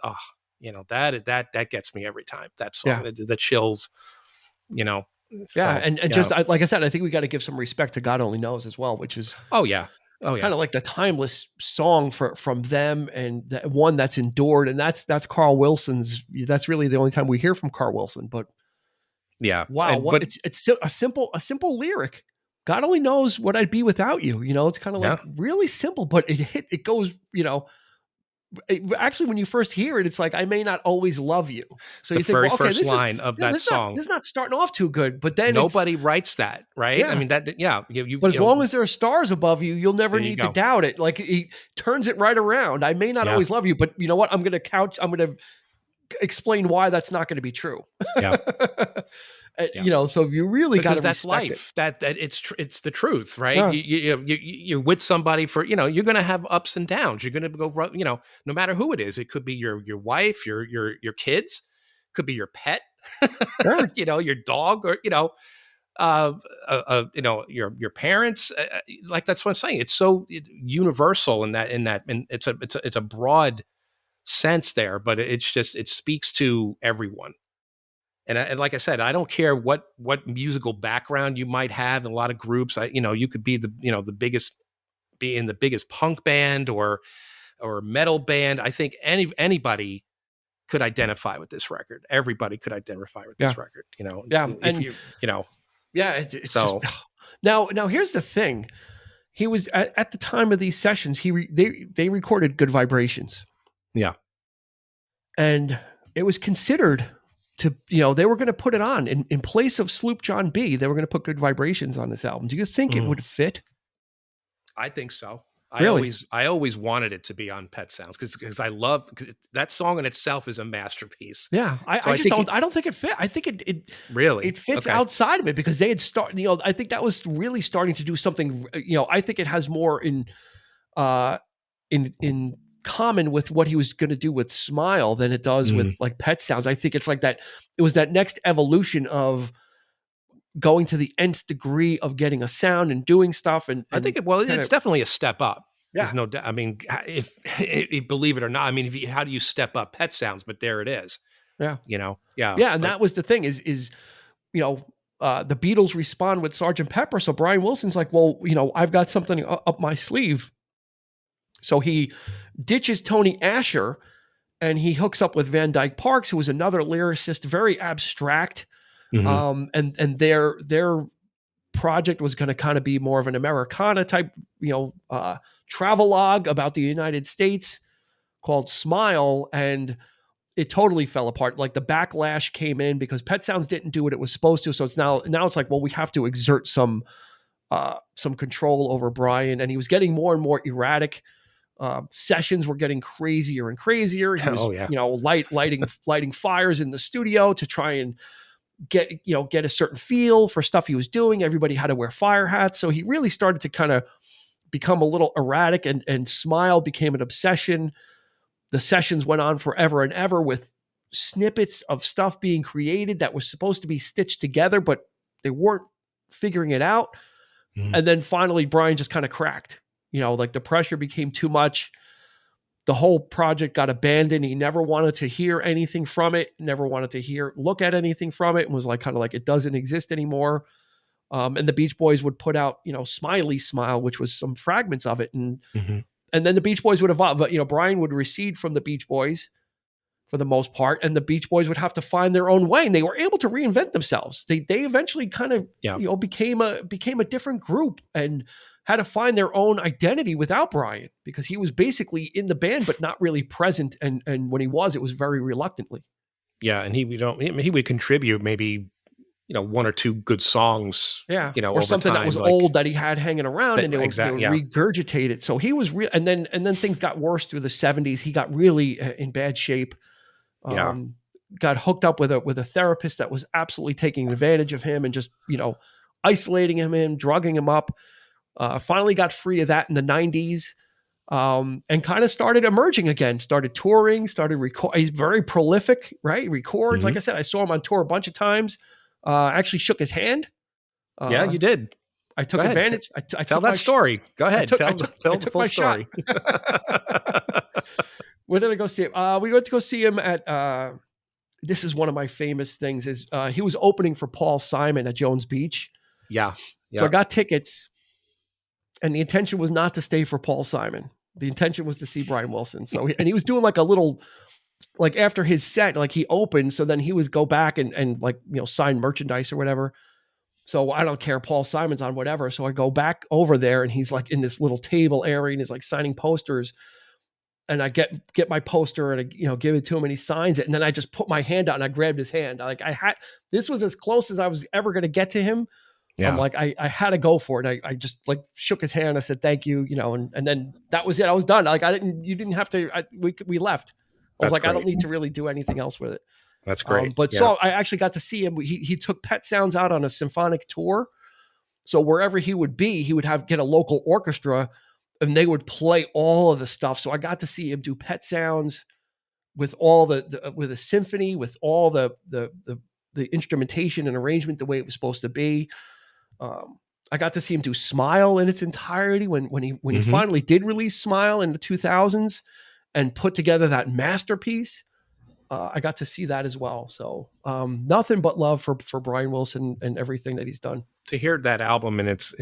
that gets me every time. That song, the chills, Yeah, so, and just like I said, I think we got to give some respect to God Only Knows as well, which is kind of like the timeless song from them, and the one that's endured, and that's Carl Wilson's. That's really the only time we hear from Carl Wilson. But wow, it's a simple lyric. God only knows what I'd be without you. It's kind of like really simple, but it goes. Actually, when you first hear it, it's like, I may not always love you. So the you think, very first line of that song. This is not starting off too good, but then nobody writes that, right? Yeah. I mean, but as long as there are stars above you, you'll never need to doubt it. Like, he turns it right around. I may not always love you, but you know what? I'm going to explain why that's not going to be true. Yeah. So you really got to that's life. That it's the truth, right? Yeah. You're with somebody for, you're going to have ups and downs. You're going to go, no matter who it is. It could be your wife, your kids, could be your pet, your dog, or your parents. Like, that's what I'm saying. It's so universal in that, and it's a broad sense there, but it speaks to everyone. And like I said, I don't care what musical background you might have in a lot of groups. You could be be in the biggest punk band or metal band. I think anybody could identify with this record. Everybody could identify with this record. It's so. Just, now here's the thing. He was at the time of these sessions. They recorded Good Vibrations. Yeah, and it was considered to, they were going to put it on in place of Sloop John B. They were going to put Good Vibrations on this album. Do you think it would fit? I think so. Really? I always wanted it to be on Pet Sounds because I love that song in itself is a masterpiece. Yeah, I don't think it fit. I think it really it fits outside of it because they had started. I think that was really starting to do something. I think it has more in common with what he was going to do with Smile than it does with like Pet Sounds. I think it's like that. It was that next evolution of going to the nth degree of getting a sound and doing stuff. And I think it's definitely a step up. Yeah. There's no doubt. I mean, if believe it or not, I mean, how do you step up Pet Sounds? But there it is. Yeah. Yeah. And that was the thing is the Beatles respond with Sergeant Pepper. So Brian Wilson's like, well, I've got something up my sleeve. So he ditches Tony Asher and he hooks up with Van Dyke Parks, who was another lyricist, very abstract. And their project was going to kind of be more of an Americana type, travelogue about the United States called Smile. And it totally fell apart. Like, the backlash came in because Pet Sounds didn't do what it was supposed to. So it's now it's like, well, we have to exert some control over Brian. And he was getting more and more erratic. Sessions were getting crazier and crazier. He was, lighting fires in the studio to try and get a certain feel for stuff he was doing. Everybody had to wear fire hats. So he really started to kind of become a little erratic, and Smile became an obsession. The sessions went on forever and ever with snippets of stuff being created that was supposed to be stitched together, but they weren't figuring it out. And then finally Brian just kind of cracked. Like, the pressure became too much. The whole project got abandoned. He never wanted to hear anything from it, never wanted to look at anything from it, and was like, kind of like, it doesn't exist anymore. And the Beach Boys would put out, Smiley Smile, which was some fragments of it. And then the Beach Boys would evolve. But, Brian would recede from the Beach Boys for the most part, and the Beach Boys would have to find their own way. And they were able to reinvent themselves. They eventually kind of, became a different group and had to find their own identity without Brian, because he was basically in the band, but not really present. And when he was, it was very reluctantly. Yeah. And he would contribute maybe one or two good songs, Yeah, or over something that time, was like old that he had hanging around, and they exact would yeah. regurgitate it. So he was real, and then things got worse through the '70s. He got really in bad shape. Yeah. Um, got hooked up with a therapist that was absolutely taking advantage of him and just isolating him, drugging him up. Finally got free of that in the '90s. And kind of started emerging again, started touring, started record. He's very prolific, right? He records. Like I said, I saw him on tour a bunch of times. Actually shook his hand. Yeah, you did. I took Go ahead. advantage. I tell took that story. Go ahead. Tell I the took full my story. Where did I go see him? We went to go see him at, this is one of my famous things is, he was opening for Paul Simon at Jones Beach. Yeah. So I got tickets, and the intention was not to stay for Paul Simon. The intention was to see Brian Wilson. So, and he was doing like a little, like after his set, like he opened, so then he would go back and like, sign merchandise or whatever. So I don't care. Paul Simon's on whatever. So I go back over there, and he's like in this little table area, and he's like signing posters. And I get my poster, and I, give it to him, and he signs it. And then I just put my hand out and I grabbed his hand. Like this was as close as I was ever going to get to him. Yeah. I'm like, I had to go for it. I just like shook his hand. I said, thank you, and then that was it. I was done. Like you didn't have to, we left. I was like, great. I don't need to really do anything else with it. That's great. So I actually got to see him. He took Pet Sounds out on a symphonic tour. So wherever he would be, he would get a local orchestra, and they would play all of the stuff. So I got to see him do Pet Sounds with all with a symphony, with all the instrumentation and arrangement the way it was supposed to be. I got to see him do Smile in its entirety when he finally did release Smile in the 2000s and put together that masterpiece. I got to see that as well. So nothing but love for Brian Wilson and everything that he's done. To hear that album in its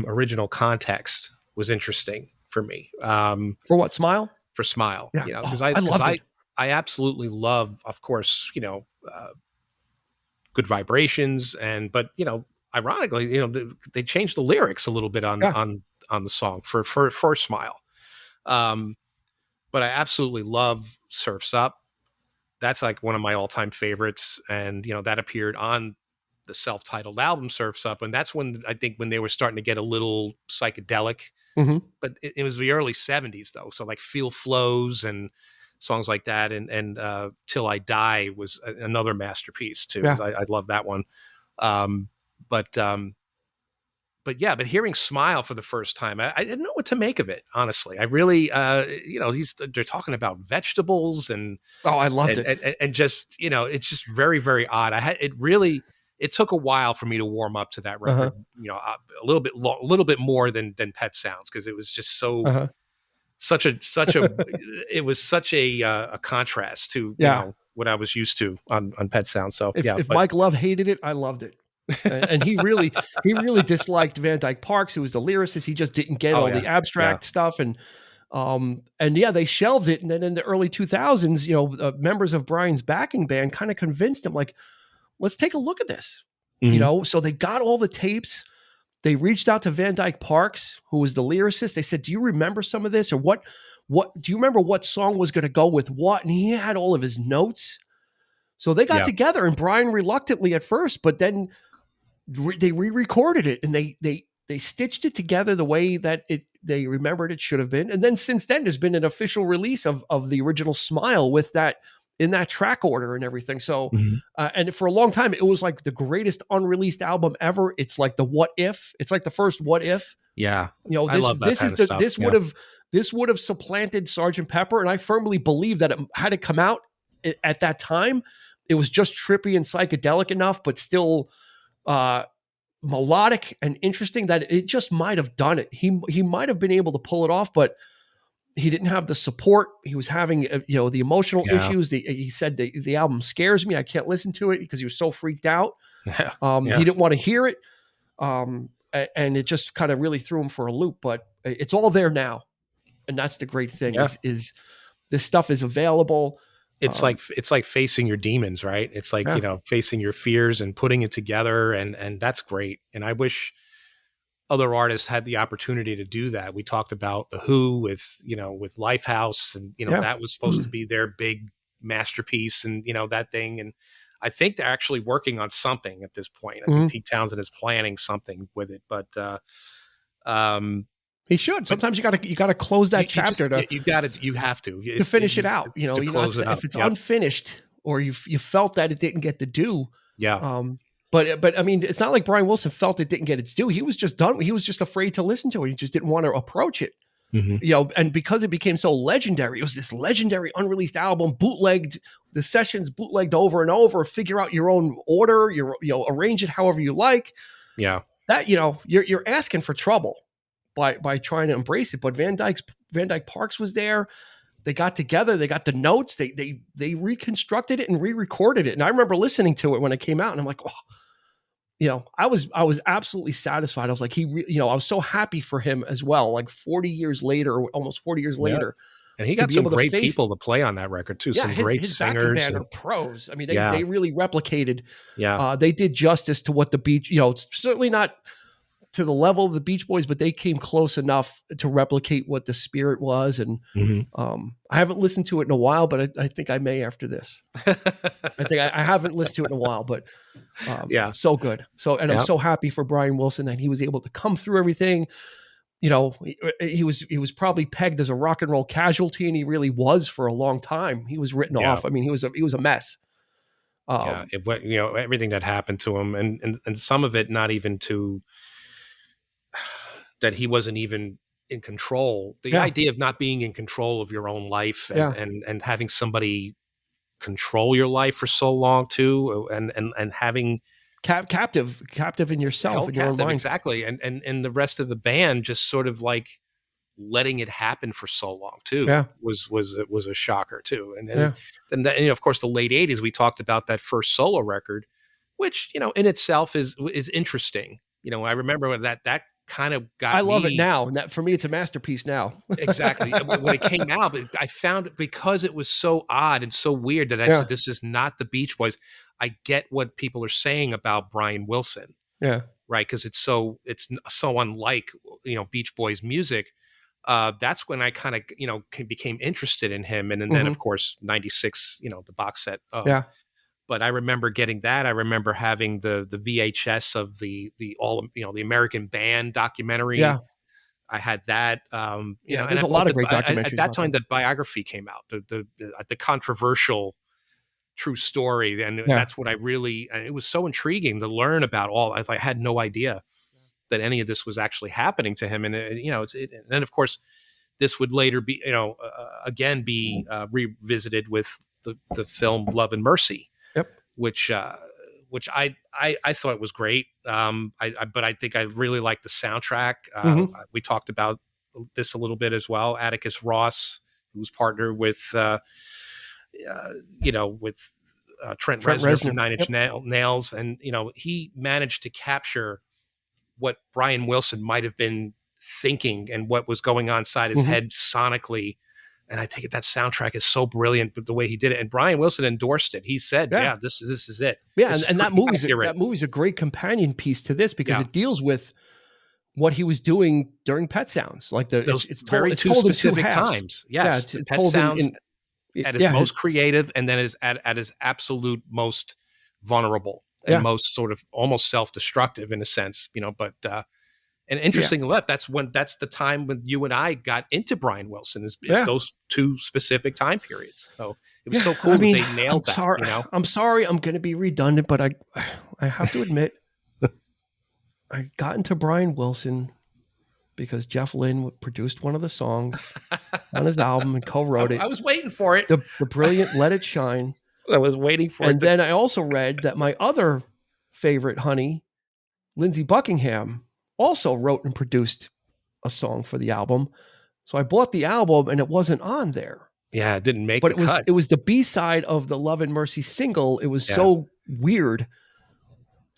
original context was interesting for me. For what, Smile? For Smile, yeah. Because I loved it. I absolutely love, of course, Good Vibrations, but ironically, they changed the lyrics a little bit on the song for Smile. But I absolutely love Surf's Up. That's like one of my all-time favorites, and that appeared on the self-titled album Surf's Up, and that's when I think when they were starting to get a little psychedelic. But it was the early 70s though, so like Feel Flows and songs like that, and Till I Die was another masterpiece too. Yeah. I love that one. But But hearing Smile for the first time, I didn't know what to make of it. Honestly, I really, they're talking about vegetables and I loved it, and just it's just very, very odd. It took a while for me to warm up to that record. A little bit more than Pet Sounds, because it was just so such a it was such a contrast to what I was used to on Pet Sounds. So if Mike Love hated it, I loved it. And he really disliked Van Dyke Parks, who was the lyricist. He just didn't get all the abstract stuff, and they shelved it. And then in the early 2000s, members of Brian's backing band kind of convinced him, like, let's take a look at this. So they got all the tapes. They reached out to Van Dyke Parks, who was the lyricist. They said, do you remember some of this, or what do you remember what song was going to go with what? And he had all of his notes. So they got together, and Brian reluctantly at first, but then they re-recorded it, and they stitched it together the way that they remembered it should have been. And then since then, there's been an official release of the original Smile with that in that track order and everything. So, and for a long time, it was like the greatest unreleased album ever. It's like the What If. It's like the first What If. Yeah, I love that kind of stuff. This would have supplanted Sergeant Pepper, and I firmly believe that had it come out at that time, it was just trippy and psychedelic enough, but still melodic and interesting that it just might have done it. He might have been able to pull it off, but he didn't have the support. He was having the emotional issues. He said the album scares me. I can't listen to it because he was so freaked out. He didn't want to hear it, and it just kind of really threw him for a loop. But it's all there now, and that's the great thing. Is this stuff is available. It's like facing your demons, right? It's like, facing your fears and putting it together. And that's great. And I wish other artists had the opportunity to do that. We talked about The Who with Lifehouse, and, that was supposed to be their big masterpiece, and, that thing. And I think they're actually working on something at this point. I think Mhm. Pete Townsend is planning something with it, but He should. Sometimes you gotta close that you just chapter you have to finish it out. You know, to you're not close it up. if it's Yep. unfinished or you felt that it didn't get the due. Yeah. But I mean, it's not like Brian Wilson felt it didn't get its due. He was just done. He was just afraid to listen to it. He just didn't want to approach it. Mm-hmm. You know, and because it became so legendary, it was this legendary unreleased album, bootlegged, the sessions bootlegged over and over. Figure out your own order. Arrange it however you like. Yeah. That you're asking for trouble by trying to embrace it. But Van Dyke Parks was there. They got together. They got the notes. They reconstructed it and re-recorded it. And I remember listening to it when it came out, and I'm like, oh, I was absolutely satisfied. I was like, I was so happy for him as well. Like 40 years later, almost 40 years later. And he got some great people to play on that record too. Some great his singers. Backing band are pros. I mean, they really replicated. Yeah. They did justice to what the Beach, certainly not to the level of the Beach Boys, but they came close enough to replicate what the spirit was. And I haven't listened to it in a while, but I think I may after this. I think I haven't listened to it in a while, but so good. I'm so happy for Brian Wilson that he was able to come through everything. He was probably pegged as a rock and roll casualty, and he really was for a long time. He was written off. I mean, he was a mess. Everything that happened to him, and some of it not even to that he wasn't even in control. The idea of not being in control of your own life and having somebody control your life for so long too, and having captive in yourself, in your own mind. Exactly. And the rest of the band just sort of like letting it happen for so long too was a shocker too. And then of course the late 80s, we talked about that first solo record, which, in itself is interesting. I remember that kind of got I love it now. And that for me, it's a masterpiece now. Exactly. When it came out, I found it because it was so odd and so weird that I said, this is not the Beach Boys. I get what people are saying about Brian Wilson. Yeah. Right. Because it's so unlike, Beach Boys music. That's when I kind of, became interested in him. And then of course, 96, the box set. But I remember getting that. I remember having the VHS of the American Band documentary. Yeah. I had that. There's a lot of great documentaries. At that time, the biography came out, the controversial true story. And that's what it was so intriguing to learn about all. I had no idea that any of this was actually happening to him. And, and then of course, this would later be, again, be revisited with the film Love and Mercy. Yep. Which I thought was great. But I think I really liked the soundtrack. We talked about this a little bit as well. Atticus Ross, who was partnered with, Trent Reznor from Nine Inch Nails. And, he managed to capture what Brian Wilson might have been thinking and what was going on inside his head sonically. And I think that soundtrack is so brilliant, but the way he did it, and Brian Wilson endorsed it. He said, this is it. Yeah. And that movie's a great companion piece to this because it deals with what he was doing during Pet Sounds. Like it's told specific times. Yes. Yeah, Pet Sounds at his most creative, and then at his absolute most vulnerable and most sort of almost self-destructive in a sense, but, and interesting enough, that's the time when you and I got into Brian Wilson is those two specific time periods. So it was so cool that they nailed that. I'm sorry, I'm going to be redundant, but I have to admit, I got into Brian Wilson because Jeff Lynne produced one of the songs on his album and co-wrote it. I was waiting for it. The brilliant "Let It Shine." I was waiting for it. And then I also read that my other favorite honey, Lindsey Buckingham, also wrote and produced a song for the album. So I bought the album and it wasn't on there. Yeah, it didn't make the cut. It was the B-side of the Love and Mercy single. It was so weird.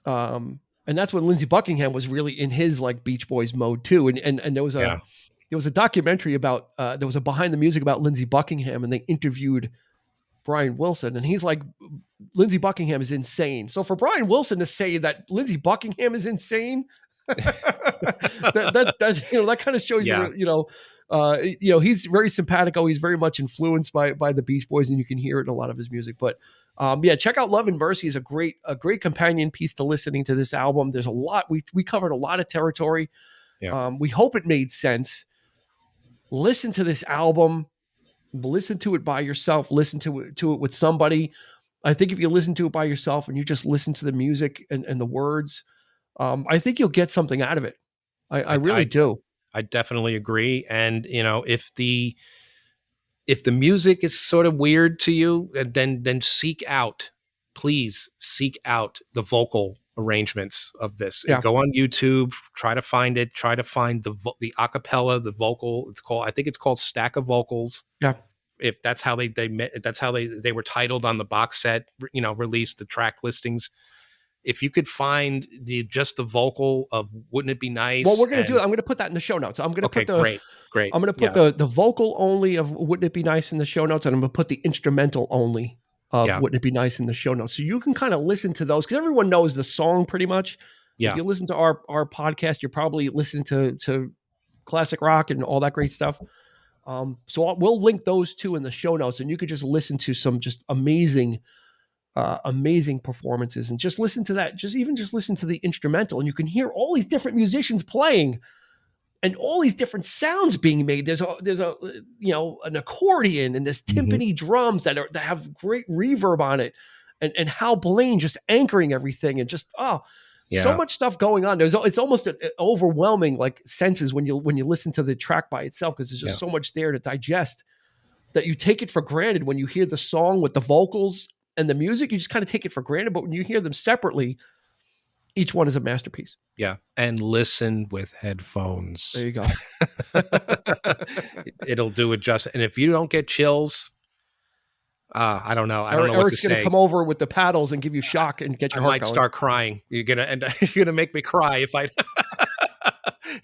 And that's when Lindsey Buckingham was really in his like Beach Boys mode too. And there was a documentary about there was a behind the music about Lindsey Buckingham, and they interviewed Brian Wilson, and he's like, Lindsey Buckingham is insane. So for Brian Wilson to say that Lindsey Buckingham is insane, that kind of shows you, he's very simpatico. He's very much influenced by the Beach Boys, and you can hear it in a lot of his music. But Yeah, check out Love and Mercy is a great companion piece to listening to this album. There's a lot we covered a lot of territory. Yeah. We hope it made sense. Listen to this album. Listen to it by yourself. Listen to it with somebody. I think if you listen to it by yourself and you just listen to the music and the words, I think you'll get something out of it. I really do. I definitely agree. And if the music is sort of weird to you, then please seek out the vocal arrangements of this. Yeah. Go on YouTube, try to find it, try to find the acapella, the vocal. I think it's called Stack of Vocals. Yeah. If that's how they were titled on the box set, released, the track listings. If you could find just the vocal of Wouldn't It Be Nice? Well, we're going to do it. I'm going to put that in the show notes. I'm going to put great. I'm going to put the vocal only of Wouldn't It Be Nice in the show notes, and I'm going to put the instrumental only of Wouldn't It Be Nice in the show notes. So you can kind of listen to those, because everyone knows the song pretty much. Yeah. If you listen to our podcast, you're probably listening to classic rock and all that great stuff. So we'll link those two in the show notes, and you could just listen to some just amazing performances, and just listen to that. Just listen to the instrumental, and you can hear all these different musicians playing and all these different sounds being made. There's a an accordion and this timpani drums that have great reverb on it, and Hal Blaine just anchoring everything, and just so much stuff going on. It's almost overwhelming, like, senses when you listen to the track by itself, because there's just so much there to digest that you take it for granted. When you hear the song with the vocals and the music, you just kind of take it for granted. But when you hear them separately, each one is a masterpiece. Yeah. And listen with headphones. There you go. It'll do it justice. And if you don't get chills, I don't know. I don't know what to say. Eric's going to come over with the paddles and give you shock and get your heart going. I might start crying. You're gonna make me cry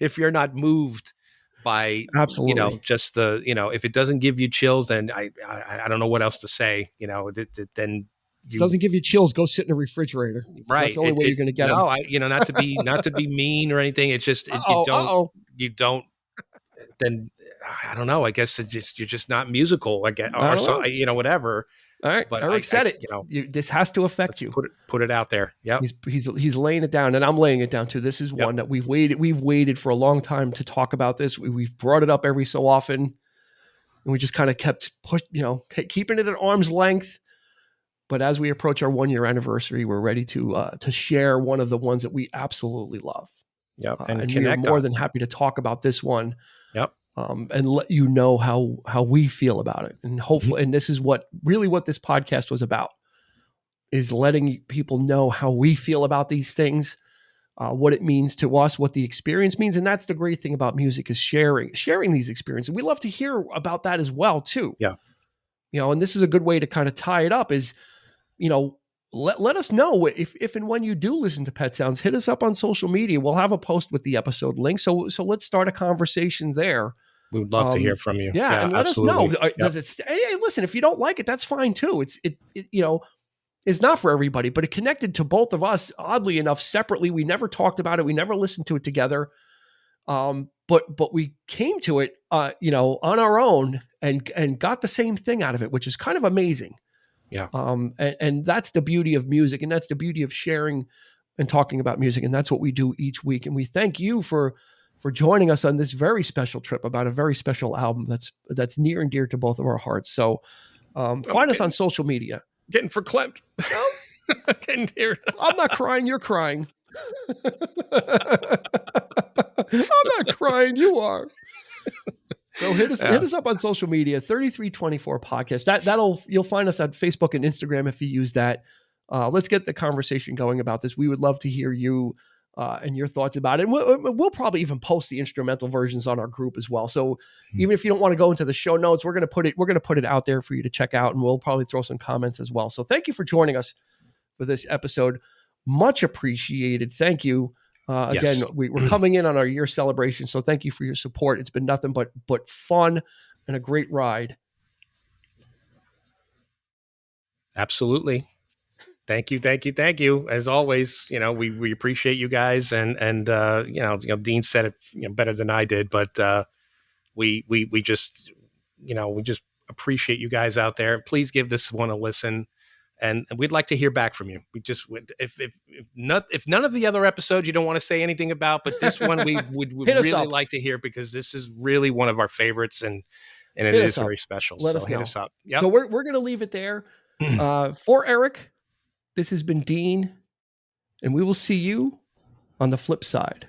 if you're not moved by, absolutely, just if it doesn't give you chills, then I don't know what else to say. Then it doesn't give you chills, go sit in a refrigerator. Right. That's the only way you're going to get them. No, not to be mean or anything. It's just you don't. Then I don't know. I guess you're just not musical. I guess, or so, whatever. All right, but Eric said it. This has to affect you. Put it out there. Yeah, he's laying it down, and I'm laying it down too. This is one that we've waited for a long time to talk about. This we've brought it up every so often, and we just kind of kept keeping it at arm's length. But as we approach our 1-year anniversary, we're ready to share one of the ones that we absolutely love. Yep, and we are more than happy to talk about this one. Yep. And let you know how we feel about it. And hopefully, and this is what this podcast was about, is letting people know how we feel about these things, what it means to us, what the experience means. And that's the great thing about music, is sharing these experiences. We love to hear about that as well too. Yeah. And this is a good way to kind of tie it up, is, let us know if and when you do listen to Pet Sounds. Hit us up on social media. We'll have a post with the episode link. So let's start a conversation there. We would love to hear from you. Yeah, and let absolutely. us know. Does it? Hey, listen, if you don't like it, that's fine too. It's not for everybody, but it connected to both of us. Oddly enough, separately, we never talked about it. We never listened to it together. But we came to it, on our own, and got the same thing out of it, which is kind of amazing. Yeah. And that's the beauty of music, and that's the beauty of sharing and talking about music, and that's what we do each week. And we thank you for joining us on this very special trip about a very special album that's near and dear to both of our hearts. So find us on social media. Getting verklempt. Getting here. I'm not crying. You're crying. I'm not crying. You are. So hit us up on social media, 3324 podcast. You'll find us on Facebook and Instagram if you use that. Let's get the conversation going about this. We would love to hear you and your thoughts about it. And we'll probably even post the instrumental versions on our group as well. So even if you don't want to go into the show notes, we're going to put it out there for you to check out, and we'll probably throw some comments as well. So thank you for joining us for this episode. Much appreciated. Thank you. Again, we're coming in on our year celebration, so thank you for your support. It's been nothing but fun and a great ride. Absolutely. Thank you. As always, we appreciate you guys, and Dean said it better than I did, but we just appreciate you guys out there. Please give this one a listen. And we'd like to hear back from you. We just if none of the other episodes you don't want to say anything about, but this one we would really like to hear, because this is really one of our favorites, and it is very special. Let so hit us up. Yep. So we're going to leave it there. For Eric, this has been Dean, and we will see you on the flip side.